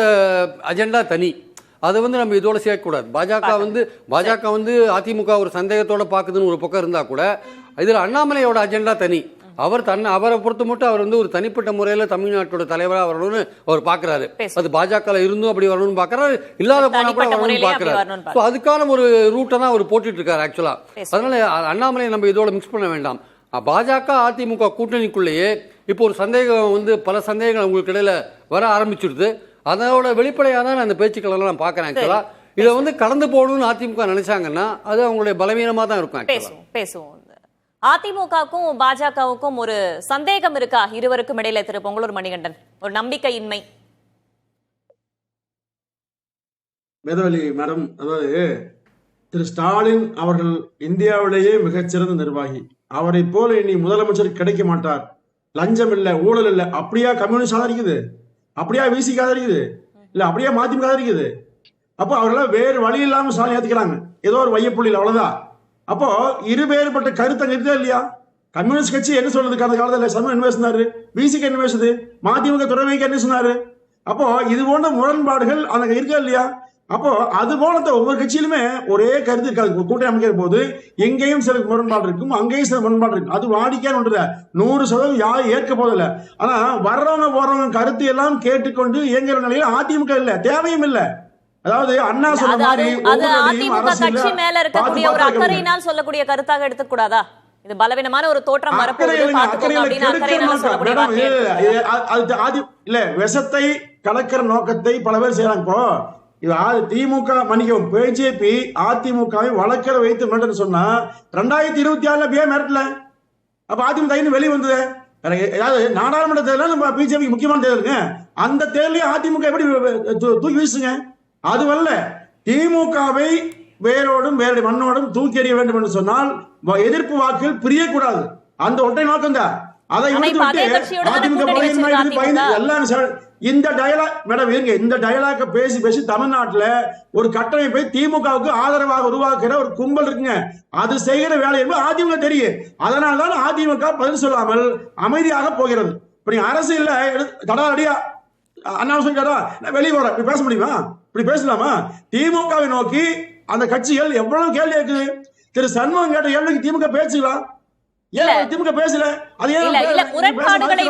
அஜெண்டா தனி, அதை வந்து நம்ம இதோட சேர்க்கக்கூடாது. பாஜக வந்து அதிமுக ஒரு சந்தேகத்தோட பார்க்குதுன்னு ஒரு பக்கம் இருந்தால் கூட இதில் அண்ணாமலையோட அஜெண்டா தனி. அவரை பொறுத்த மட்டும் அவர் வந்து ஒரு தனிப்பட்ட முறையில் தமிழ்நாட்டோட தலைவராக வரணும்னு அவர் பார்க்குறாரு. அது பாஜக இருந்தும் அப்படி வரணும்னு பார்க்குறாரு, இல்லாத போனால் கூட வரணும்னு பார்க்குறாரு. ஸோ அதுக்கான ஒரு ரூட்டை தான் அவர் போட்டுட்டு இருக்காரு ஆக்சுவலாக. அதனால அண்ணாமலையை நம்ம இதோட மிக்ஸ் பண்ண வேண்டாம். பாஜக அதிமுக கூட்டணிக்குள்ளேயே இப்போ ஒரு சந்தேகம் வந்து பல சந்தேகங்கள் உங்களுக்கு இடையில வர ஆரம்பிச்சிருது. அதோட வெளிப்படையாக தான் அந்த பேச்சுக்கள் எல்லாம் நான் பார்க்குறேன். ஆக்சுவலாக இதை வந்து கடந்து போகணும்னு அதிமுக நினைச்சாங்கன்னா அது அவங்களுடைய பலவீனமாக தான் இருக்கும். பேசுவோம். அதிமுகவுக்கும் பாஜகவுக்கும் ஒரு சந்தேகம் இருக்கா இருவருக்கும் இடையில? திரு பொங்கலூர் மணிகண்டன், ஒரு நம்பிக்கையின்மை. மேதவலி மேடம், அதாவது திரு ஸ்டாலின் அவர்கள் இந்தியாவிலேயே மிகச்சிறந்த நிர்வாகி. அவரை போல இனி முதலமைச்சர் கிடைக்க மாட்டார். லஞ்சம் இல்லை, ஊழல் இல்லை. அப்படியா கம்யூனிஸ்ட் ஆதரிக்குது? அப்படியா விசிக ஆதரிக்குது? இல்ல அப்படியா மதிமுக ஆதரிக்குது? அப்போ அவர்களாம் வேறு வழி இல்லாம ஸ்டாலின் ஏத்துக்கிறாங்க, ஏதோ ஒரு வையப்புள்ளியில், அவ்வளவுதான். அப்போ இருவேறுபட்ட கருத்தை நிறுத்தா இல்லையா? கம்யூனிஸ்ட் கட்சி என்ன சொல்றது? கடந்த காலத்தில் சமூக என்ன பேசினாரு, விசிக என்ன பேசுது, மதிமுக துறைமைக்கு என்ன சொன்னாரு? அப்போ இது போன்ற முரண்பாடுகள் அங்க இருக்கா இல்லையா? அப்போ அது போல ஒவ்வொரு கட்சியிலுமே ஒரே கருத்து இருக்காது. கூட்டணி அமைக்கிற போது எங்கேயும் சில முரண்பாடு இருக்கும், அங்கேயும் சில முரண்பாடு இருக்கும். அது வாடிக்கையான ஒன்று, 100% யாரும் ஏற்க போதில்லை. ஆனா வர்றவங்க போறவங்க கருத்து எல்லாம் கேட்டுக்கொண்டு இயங்குற நிலையில அதிமுக இல்ல, தேவையும் இல்லை. அதாவது அண்ணா சொன்ன மாதிரி அதிமுக கட்சி மேல இருக்கக்கூடிய ஒரு அக்கறையினால் சொல்லக்கூடிய கருத்தாக எடுத்துக்கூடாதா? இது பலவீனமான ஒரு தோற்றம் இல்ல, விஷத்தை கலக்கிற நோக்கத்தை பல பேர் செய்யறாங்க. இப்போ திமுக மன்னிக்கவும், பிஜேபி அதிமுகவை வழக்கற வைத்து மிரட்டல் சொன்னா 2026 அப்படியே மிரட்டல. அப்ப அதிமுக வெளியே வந்தது. அதாவது நாடாளுமன்ற தேர்தல் நம்ம பிஜேபி முக்கியமான தேர்தலுங்க. அந்த தேர்தலையும் அதிமுக எப்படி தூக்கி வீசுங்க? அதுவல்ல, திமுகவை வேரோடும் வேறு மண்ணோடும் தூக்கி எறிய வேண்டும் என்று சொன்னால் எதிர்ப்பு வாக்குகள் பிரியக்கூடாது. அந்த ஒற்றை நோக்கம் தான். அதை இந்த டயலாக் மேடம் இருங்க, இந்த டயலாக பேசி பேசி தமிழ்நாட்டில் ஒரு கட்டமைப்பை திமுகவுக்கு ஆதரவாக உருவாக்குற ஒரு கும்பல் இருக்குங்க. அது செய்கிற வேலை என்பது அதிமுக தெரியும். அதனால்தான் அதிமுக பதில் சொல்லாமல் அமைதியாக போகிறது. இப்ப நீங்க அரசியல்ல தடாடியா அண்ணா சொல்லிட்டாரா வெளியே வர இப்படி பேச முடியுமா? இப்படி பேசலாமா? திமுகவை நோக்கி அந்த கட்சிகள் எவ்வளவு கேள்வி இருக்குது. திரு சண்முகம் கேட்ட கேள்விக்கு திமுக பேசுக்கலாம், திமுக பேசல. முரண்பாடுகளை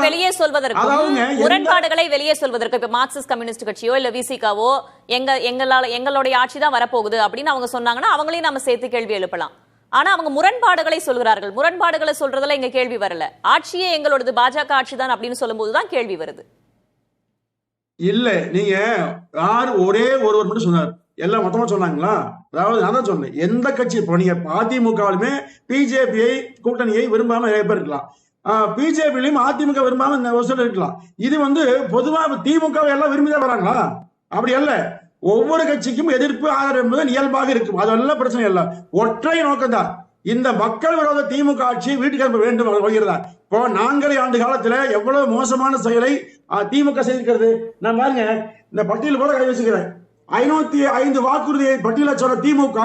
வெளியே சொல்வதற்கு இப்ப மார்க்சிஸ்ட் கம்யூனிஸ்ட் கட்சியோ இல்ல விசிகாவோ எங்களுடைய ஆட்சி தான் வரப்போகுது அப்படின்னு அவங்க சொன்னாங்கன்னா அவங்களையும் நம்ம சேர்த்து கேள்வி எழுப்பலாம். ஆனா அவங்க முரண்பாடுகளை சொல்கிறார்கள். முரண்பாடுகளை சொல்றதுல இங்க கேள்வி வரல. ஆட்சியே எங்களோடது, பாஜக ஆட்சி தான் அப்படின்னு சொல்லும் போதுதான் கேள்வி வருது. இல்ல, நீங்க யாரு ஒரே ஒருவர் மட்டும் சொன்னார், எல்லாம் மொத்தமா சொன்னாங்களா? அதாவது நான் தான் சொன்னேன், எந்த கட்சி இப்போ நீங்க அதிமுகவிலுமே பிஜேபியை கூட்டணியை விரும்பாம நிறைய பேர் இருக்கலாம், பிஜேபியிலும் அதிமுக விரும்பாம இருக்கலாம். இது வந்து பொதுவாக திமுக எல்லாம் விரும்பிதான் வராங்களா? அப்படி அல்ல. ஒவ்வொரு கட்சிக்கும் எதிர்ப்பு ஆதரவு என்பது இயல்பாக இருக்கும். அதெல்லாம் பிரச்சனை இல்லை. ஒற்றை நோக்கம் தான், இந்த மக்கள் விரோத திமுக ஆட்சி வீட்டுக்கு அனுப்ப வேண்டும் வருகிறதா? இப்போ 4 ஆண்டு காலத்துல எவ்வளவு மோசமான செயலை திமுக செய்திருக்கிறது. நான் பாருங்க, இந்த பட்டியல் போல கை வச்சுக்கிறேன். 505 வாக்குறுதியை பட்டியல சொன்ன திமுக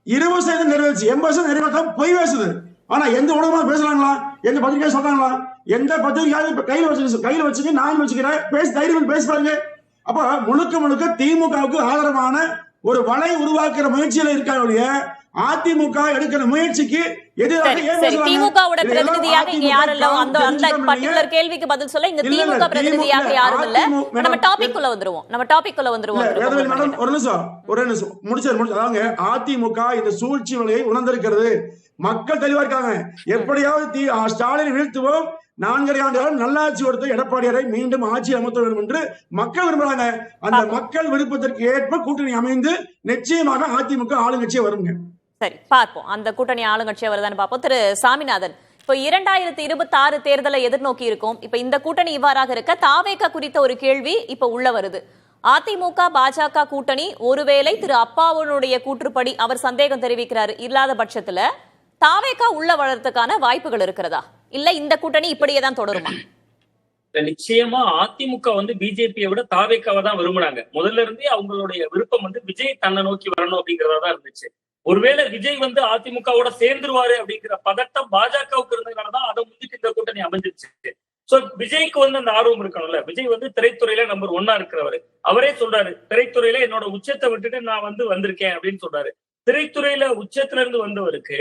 20% நிறைவேற்றி, 80% நிறைவேற்றாம பொய் பேசுது. ஆனா எந்த ஊடகமா பேசுறாங்களா? எந்த பத்திரிகை சொல்றாங்களா? எந்த பத்திரிகையாவது கையில வச்சுக்க நான் வச்சுக்கிறேன் பேசி தைரியம் பேசுறாங்க. அப்ப முழுக்க முழுக்க திமுகவுக்கு ஆதரவான ஒரு வலை உருவாக்குற முயற்சியில இருக்காங்க. அதிமுக எடுக்கிற முயற்சிக்கு எதிராக சரி ஏன் சரி பேசுறாங்க? திமுகவோட இதெல்லாம் பிரதிநிதியாக இங்க அதிமுக யாரும் இல்ல. அந்த அந்த தெரிஞ்சுக்கணும் பர்டிகுலர் நீங்க. கேள்விக்கு பதில் சொல்ல இங்க இல்ல, இல்ல, திமுக பிரதிநிதியாக திமுக யாரும் இல்ல. அதிமுக நம்ம டாபிக் குள்ள வந்துருவோம். வேதவதி மேடம் ஒரு நிமிஷம் முடிச்சு அதாங்க அதிமுக இந்த சூழ்ச்சி வலையை உணர்ந்திருக்கிறது. மக்கள் தெளிவா இருக்காங்க. எப்படியாவது ஸ்டாலினை வீழ்த்துவோம், 4.5 ஆண்டு காலம் நல்லாட்சி கொடுத்த எடப்பாடியாரை மீண்டும் ஆட்சி அமர்த்த வேண்டும் என்று மக்கள் விரும்புறாங்க. அந்த மக்கள் விருப்பத்திற்கு ஏற்ப கூட்டணி அமைந்து நிச்சயமாக அதிமுக ஆளுங்கட்சியே வருங்க. சரி பார்ப்போம் அந்த கூட்டணி ஆளுங்கட்சியா வருதான்னு பார்ப்போம். திரு சாமிநாதன், இப்போ 2026 தேர்தலை எதிர்நோக்கி இருக்கும். இப்ப இந்த கூட்டணி இவ்வாறாக இருக்க தாவேகா குறித்த ஒரு கேள்வி இப்ப உள்ள வருது. அதிமுக பாஜக கூட்டணி ஒருவேளை திரு அப்பாவுடைய கூற்றுப்படி அவர் சந்தேகம் தெரிவிக்கிறாரு இல்லாத பட்சத்துல தாவேகா உள்ள வளர்றதுக்கான வாய்ப்புகள் இருக்கிறதா, இல்ல இந்த கூட்டணி இப்படியே தான் தொடருமா? நிச்சயமா அதிமுக பிஜேபியை விட தாவேக்காவை தான் விரும்புனாங்க. முதல்ல இருந்தே அவங்களுடைய விருப்பம் விஜய் தன்னை நோக்கி வரணும் அப்படிங்கறதா தான் இருந்துச்சு. ஒருவேளை விஜய் அதிமுகவோட சேர்ந்துருவாரு அப்படிங்கிற பதட்டம் பாஜகவுக்கு இருந்ததுனாலதான் அதை முன்னிட்டு இந்த கூட்டணி அமைஞ்சிருச்சு. சோ விஜய்க்கு அந்த ஆர்வம் இருக்கணும்ல. விஜய் திரைத்துறையில நம்பர் 1 இருக்கிறவர். அவரே சொல்றாரு, திரைத்துறையில என்னோட உச்சத்தை விட்டுட்டு நான் வந்திருக்கேன் அப்படின்னு சொல்றாரு. திரைத்துறையில உச்சத்துல இருந்து வந்தவருக்கு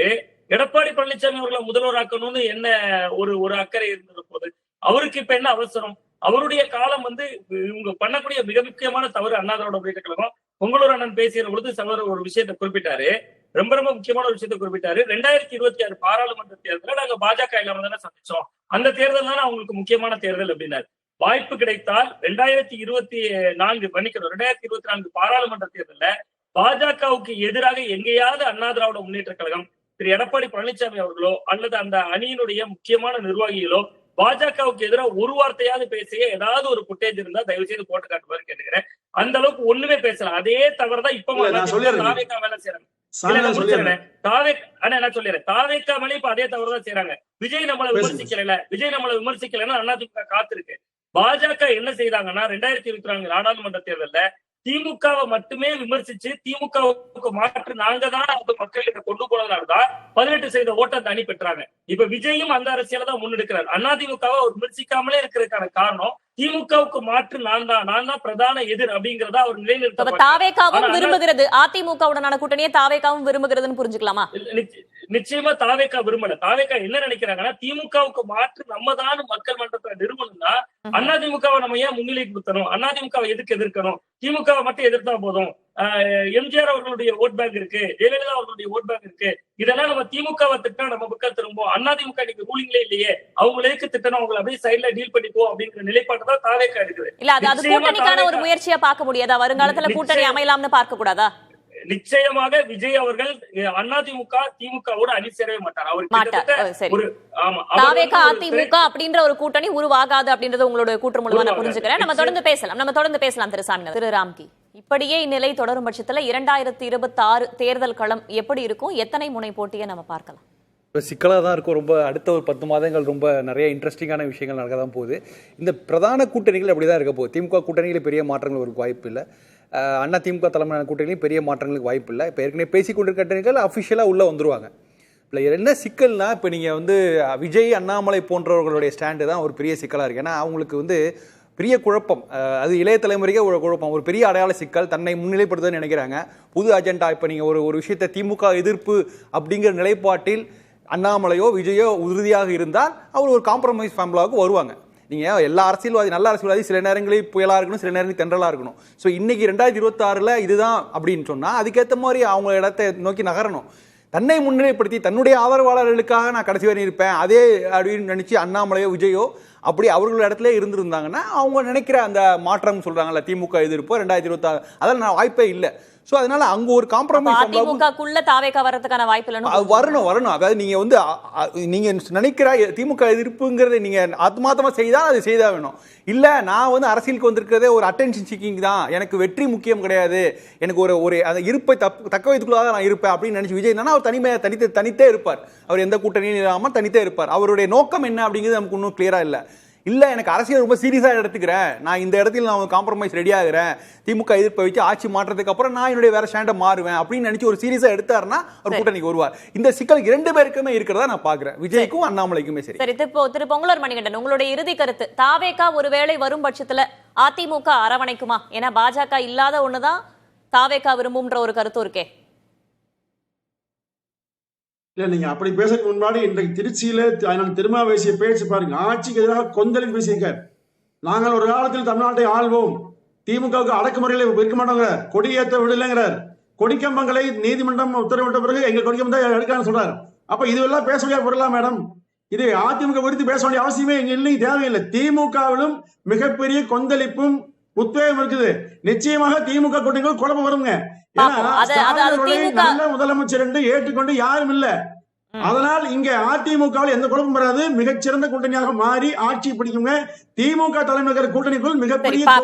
எடப்பாடி பழனிசாமி அவர்களை முதல்வராக்கணும்னு என்ன ஒரு அக்கறை இருந்தது போது அவருக்கு இப்ப என்ன அவசரம்? அவருடைய காலம் இவங்க பண்ணக்கூடிய மிக முக்கியமான தவறு அண்ணா திராவிட முன்னேற்ற கழகம். பொங்கலூர் அண்ணன் பேசிய பொழுது சகோதரர் ஒரு விஷயத்தை குறிப்பிட்டாரு, ரொம்ப ரொம்ப முக்கியமான ஒரு விஷயத்தை குறிப்பிட்டாரு. 2026 பாராளுமன்ற தேர்தலில் நாங்க பாஜக இல்லாம தானே சந்திச்சோம், அந்த தேர்தல் தானே அவங்களுக்கு முக்கியமான தேர்தல் அப்படின்னாரு. வாய்ப்பு கிடைத்தால் 2024 பாராளுமன்ற தேர்தலில் பாஜகவுக்கு எதிராக எங்கேயாவது அண்ணா திராவிட முன்னேற்ற கழகம் திரு எடப்பாடி பழனிசாமி அவர்களோ அல்லது அந்த அணியினுடைய முக்கியமான நிர்வாகிகளோ பாஜகவுக்கு எதிராக ஒரு வார்த்தையாவது பேசிய ஏதாவது ஒரு புட்டேஜ் இருந்தா தயவு செய்து போட்டு காட்டுவாரு கேட்டுக்கிறேன். அந்த அளவுக்கு ஒண்ணுமே பேசல. அதே தவறுதான் இப்ப தாவேக்கா வேலை செய்யறாங்க. நான் சொல்லிடுறேன், தாவேக்கா மேலே இப்ப அதே தவறுதான் செய்யறாங்க. விஜய் நம்மளை விமர்சிக்கலன்னா அதிமுக காத்திருக்கு. பாஜக என்ன செய்யறாங்கன்னா 2024 நாடாளுமன்ற தேர்தல்ல திமுகவை மட்டுமே விமர்சிச்சு திமுகவுக்கு மாற்று நாங்க தான் மக்கள்கிட்ட கொண்டு போனதுனாலதான் 18% ஓட்டை அந்த அணி பெற்றாங்க. இப்ப விஜயும் அந்த அரசியலை தான் முன்னெடுக்கிறார். அதிமுகவை விமர்சிக்காமலே இருக்கிறதுக்கான காரணம் திமுகவுக்கு மாற்று நான் தான் பிரதான எதிர் அப்படிங்கறத அவர் நிலைநிறுத்த. தாவேகாவும் விரும்புகிறது, அதிமுகவுடனான கூட்டணியை தாவேகாவும் விரும்புகிறதுன்னு புரிஞ்சுக்கலாமா? நிச்சயமா தாவேகா விரும்பல. தாவேகா என்ன நினைக்கிறாங்கன்னா திமுகவுக்கு மாற்று நம்ம தான் மக்கள் மன்றத்தை நிறுவனம்னா அதிமுகவை நம்ம ஏன் முன்னிலைக்கு கொடுத்தணும், அதிமுகவை எதுக்கு எதிர்க்கணும், திமுகவை மட்டும் எதிர்த்தா போதும். எம்ஜிஆர் அவர்களுடைய ஓட் பேங்க் இருக்கு, ஜெயலலிதா அவர்களுடைய ஓட் பேங்க் இருக்கு, இதெல்லாம் நம்ம திமுகவை திட்டா நம்ம பக்கம் திரும்பும். அதிமுக இன்னைக்கு ரூலிங்லே இல்லையே, அவங்க எதுக்கு திட்டணும், அவங்களை அப்படியே சைட்ல டீல் பண்ணிக்கோ அப்படிங்கிற நிலைப்பாடு தான் தாவேகா இருக்குது. இல்ல அது கூட்டணிக்கான ஒரு முயற்சியா பார்க்க முடியாதா? வருங்காலத்துல கூட்டணி அமையலாம்னு பார்க்க கூடாதா? நிச்சயமாக விஜய் அவர்கள் அதிமுக திமுகவோட அணி சேரவே மாட்டார். அவர் தாவேகா அதிமுக அப்படின்ற ஒரு கூட்டணி உருவாகாது அப்படின்றது உங்களோட கூற்று மூலமா நான் புரிஞ்சுக்கிறேன். நம்ம தொடர்ந்து பேசலாம் திரு சாமி. திரு ராம்கி, இப்படியே இந்நிலை தொடரும் பட்சத்துல 2026 தேர்தல் களம் எப்படி இருக்கும்? எத்தனை முனை போட்டியை நம்ம பார்க்கலாம்? இப்போ சிக்கலாக தான் இருக்கும். ரொம்ப அடுத்த ஒரு 10 மாதங்கள் ரொம்ப நிறைய இன்ட்ரெஸ்டிங்கான விஷயங்கள் நடக்க தான் போகுது. இந்த பிரதான கூட்டணிகள் அப்படி தான் இருக்க போகுது. திமுக கூட்டணிகளில் பெரிய மாற்றங்கள் ஒரு வாய்ப்பு இல்லை. அண்ணா திமுக தலைமையான கூட்டணியும் பெரிய மாற்றங்களுக்கு வாய்ப்பு இல்லை. இப்போ ஏற்கனவே பேசி கொண்டிருக்க கூட்டணிகள் அஃபிஷியலாக உள்ளே வந்துருவாங்க. இல்லை என்ன சிக்கல்னா, இப்போ நீங்கள் விஜய் அண்ணாமலை போன்றவர்களுடைய ஸ்டாண்டு தான் ஒரு பெரிய சிக்கலாக இருக்குது. ஏன்னா அவங்களுக்கு பெரிய குழப்பம், அது இளைய தலைமுறைக்கே ஒரு குழப்பம், ஒரு பெரிய அடையாள சிக்கல், தன்னை முன்னிலைப்படுத்துன்னு நினைக்கிறாங்க. புது அஜெண்டா, இப்போ நீங்கள் ஒரு விஷயத்தை திமுக எதிர்ப்பு அப்படிங்கிற நிலைப்பாட்டில் அண்ணாமலையோ விஜயோ உறுதியாக இருந்தால் அவர் ஒரு காம்ப்ரமைஸ் ஃபார்முலாவுக்கு வருவாங்க. நீங்கள் எல்லா அரசியல்வாதி, நல்ல அரசியல்வாதி சில நேரங்களில் புயலாக இருக்கணும், சில நேரங்களில் தென்றலாக இருக்கணும். ஸோ இன்னைக்கு 2026 இதுதான் அப்படின்னு சொன்னால் அதுக்கேற்ற மாதிரி அவங்க இடத்தை நோக்கி நகரணும். தன்னை முன்னிலைப்படுத்தி தன்னுடைய ஆதரவாளர்களுக்காக நான் கடைசி வரை இருப்பேன் அதே அப்படின்னு நினச்சி அண்ணாமலையோ விஜயோ அப்படி அவர்கள் இடத்துல இருந்திருந்தாங்கன்னா அவங்க நினைக்கிற அந்த மாற்றம் சொல்றாங்கல்ல திமுக எதிர்ப்பு 2026 அதெல்லாம் நான் வாய்ப்பே இல்லை. ஸோ அதனால அங்க ஒரு காம்ப்ரமைஸ் திமுகக்குள்ள தாவேகா வரதுக்கான வாய்ப்பு இல்லைன்னு வரணும். அதாவது நீங்க நினைக்கிற திமுக எதிர்ப்புங்கிறத நீங்க ஆத்மார்த்தமா செய்தால் அது செய்தா வேணும். இல்ல நான் அரசியலுக்கு வந்திருக்கிறதே ஒரு அட்டென்ஷன் சீக்கிங் தான், எனக்கு வெற்றி முக்கியம் கிடையாது, எனக்கு ஒரு அந்த இருப்பை தக்க வைத்துக்குள்ளாக நான் இருப்பேன் அப்படின்னு நினைச்சு விஜய் அவர் தனித்தே இருப்பார். அவர் எந்த கூட்டணியும் இல்லாமல் தனித்தே இருப்பார். அவருடைய நோக்கம் என்ன அப்படிங்கிறது நமக்கு இன்னும் கிளியரா இல்லை எனக்கு அரசியல் ரொம்ப சீரியஸாக எடுத்துக்கிறேன், நான் இந்த இடத்துல நான் காம்ப்ரமைஸ் ரெடி ஆகிறேன், திமுக எதிர்ப்பை வச்சு ஆட்சி மாற்றத்துக்கு அப்புறம் நான் என்னுடைய வேற ஸ்டாண்டை மாறுவேன் அப்படின்னு நினைச்சு ஒரு சீரியஸா எடுத்தாருன்னா ஒரு கூட்டணிக்கு வருவார். இந்த சிக்கல் 2 பேருக்குமே இருக்கிறதா நான் பாக்குறேன், விஜய்க்கும் அண்ணாமலைக்குமே. சரி, திரு பொங்கலூர் மணிகண்டன், உங்களுடைய இறுதி கருத்து, தாவேகா ஒருவேளை வரும் பட்சத்துல அதிமுக அரவணைக்குமா? ஏன்னா பாஜக இல்லாத ஒண்ணுதான் தாவேகா விரும்பும்ன்ற ஒரு கருத்து இருக்கே. இல்ல நீங்க அப்படி பேசுறதுக்கு முன்னாடி இன்றைக்கு திருச்சியில திரும்ப பேசிய பேச்சு பாருங்க. ஆட்சிக்கு எதிராக கொந்தளிப்பு பேசியிருக்கார். நாங்கள் ஒரு காலத்தில் தமிழ்நாட்டை ஆள்வோம், திமுகவுக்கு அடக்குமுறையில இருக்க மாட்டோங்க, கொடியேற்ற விடலைங்கிறார். கொடிக்கம்பங்களை நீதிமன்றம் உத்தரவிட்ட பிறகு எங்க கொடிக்கம்பம் எடுக்கான்னு சொல்றாரு. அப்ப இதுவெல்லாம் பேச முடியாது பொருளா மேடம்? இது அதிமுக குறித்து பேச வேண்டிய அவசியமே இங்க இல்லை, தேவையில்லை. திமுகவிலும் மிகப்பெரிய கொந்தளிப்பும் உத்வேகம் இருக்குது. நிச்சயமாக திமுக கூட்டணிகள் குழப்பம் வருங்க. நல்ல முதலமைச்சர் என்று ஏற்றுக்கொண்டு யாரும் இல்ல. அதனால் இங்க அதிமுகவில் எந்த குழப்பம் வராது. மிகச்சிறந்த கூட்டணியாக மாறி ஆட்சி பிடிக்குங்க. திமுக தலைமையில் கூட்டணிக்குள் மிகப்பெரிய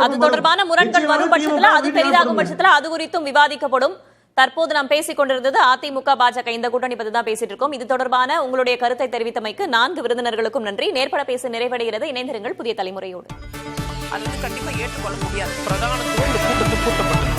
அது தொடர்பான முரண்கள் வரும் பட்சத்துல, அது பெரிதாகும் பட்சத்துல அது குறித்தும் விவாதிக்கப்படும். தற்போது நாம் பேசிக் கொண்டிருந்தது அதிமுக பாஜக இந்த கூட்டணி பத்தி தான் பேசிட்டு இருக்கோம். இது தொடர்பான உங்களுடைய கருத்தை தெரிவித்தமைக்கு 4 விருந்தினர்களுக்கும் நன்றி. நேர்பட பேச நிறைவடைகிறது. இணைந்திருங்கள் புதிய தலைமுறையோடு. அது கண்டிப்பா ஏற்றுக்கொள்ள முடியாது. பிரதான கூட்டத்தில் கூட்டப்பட்டது.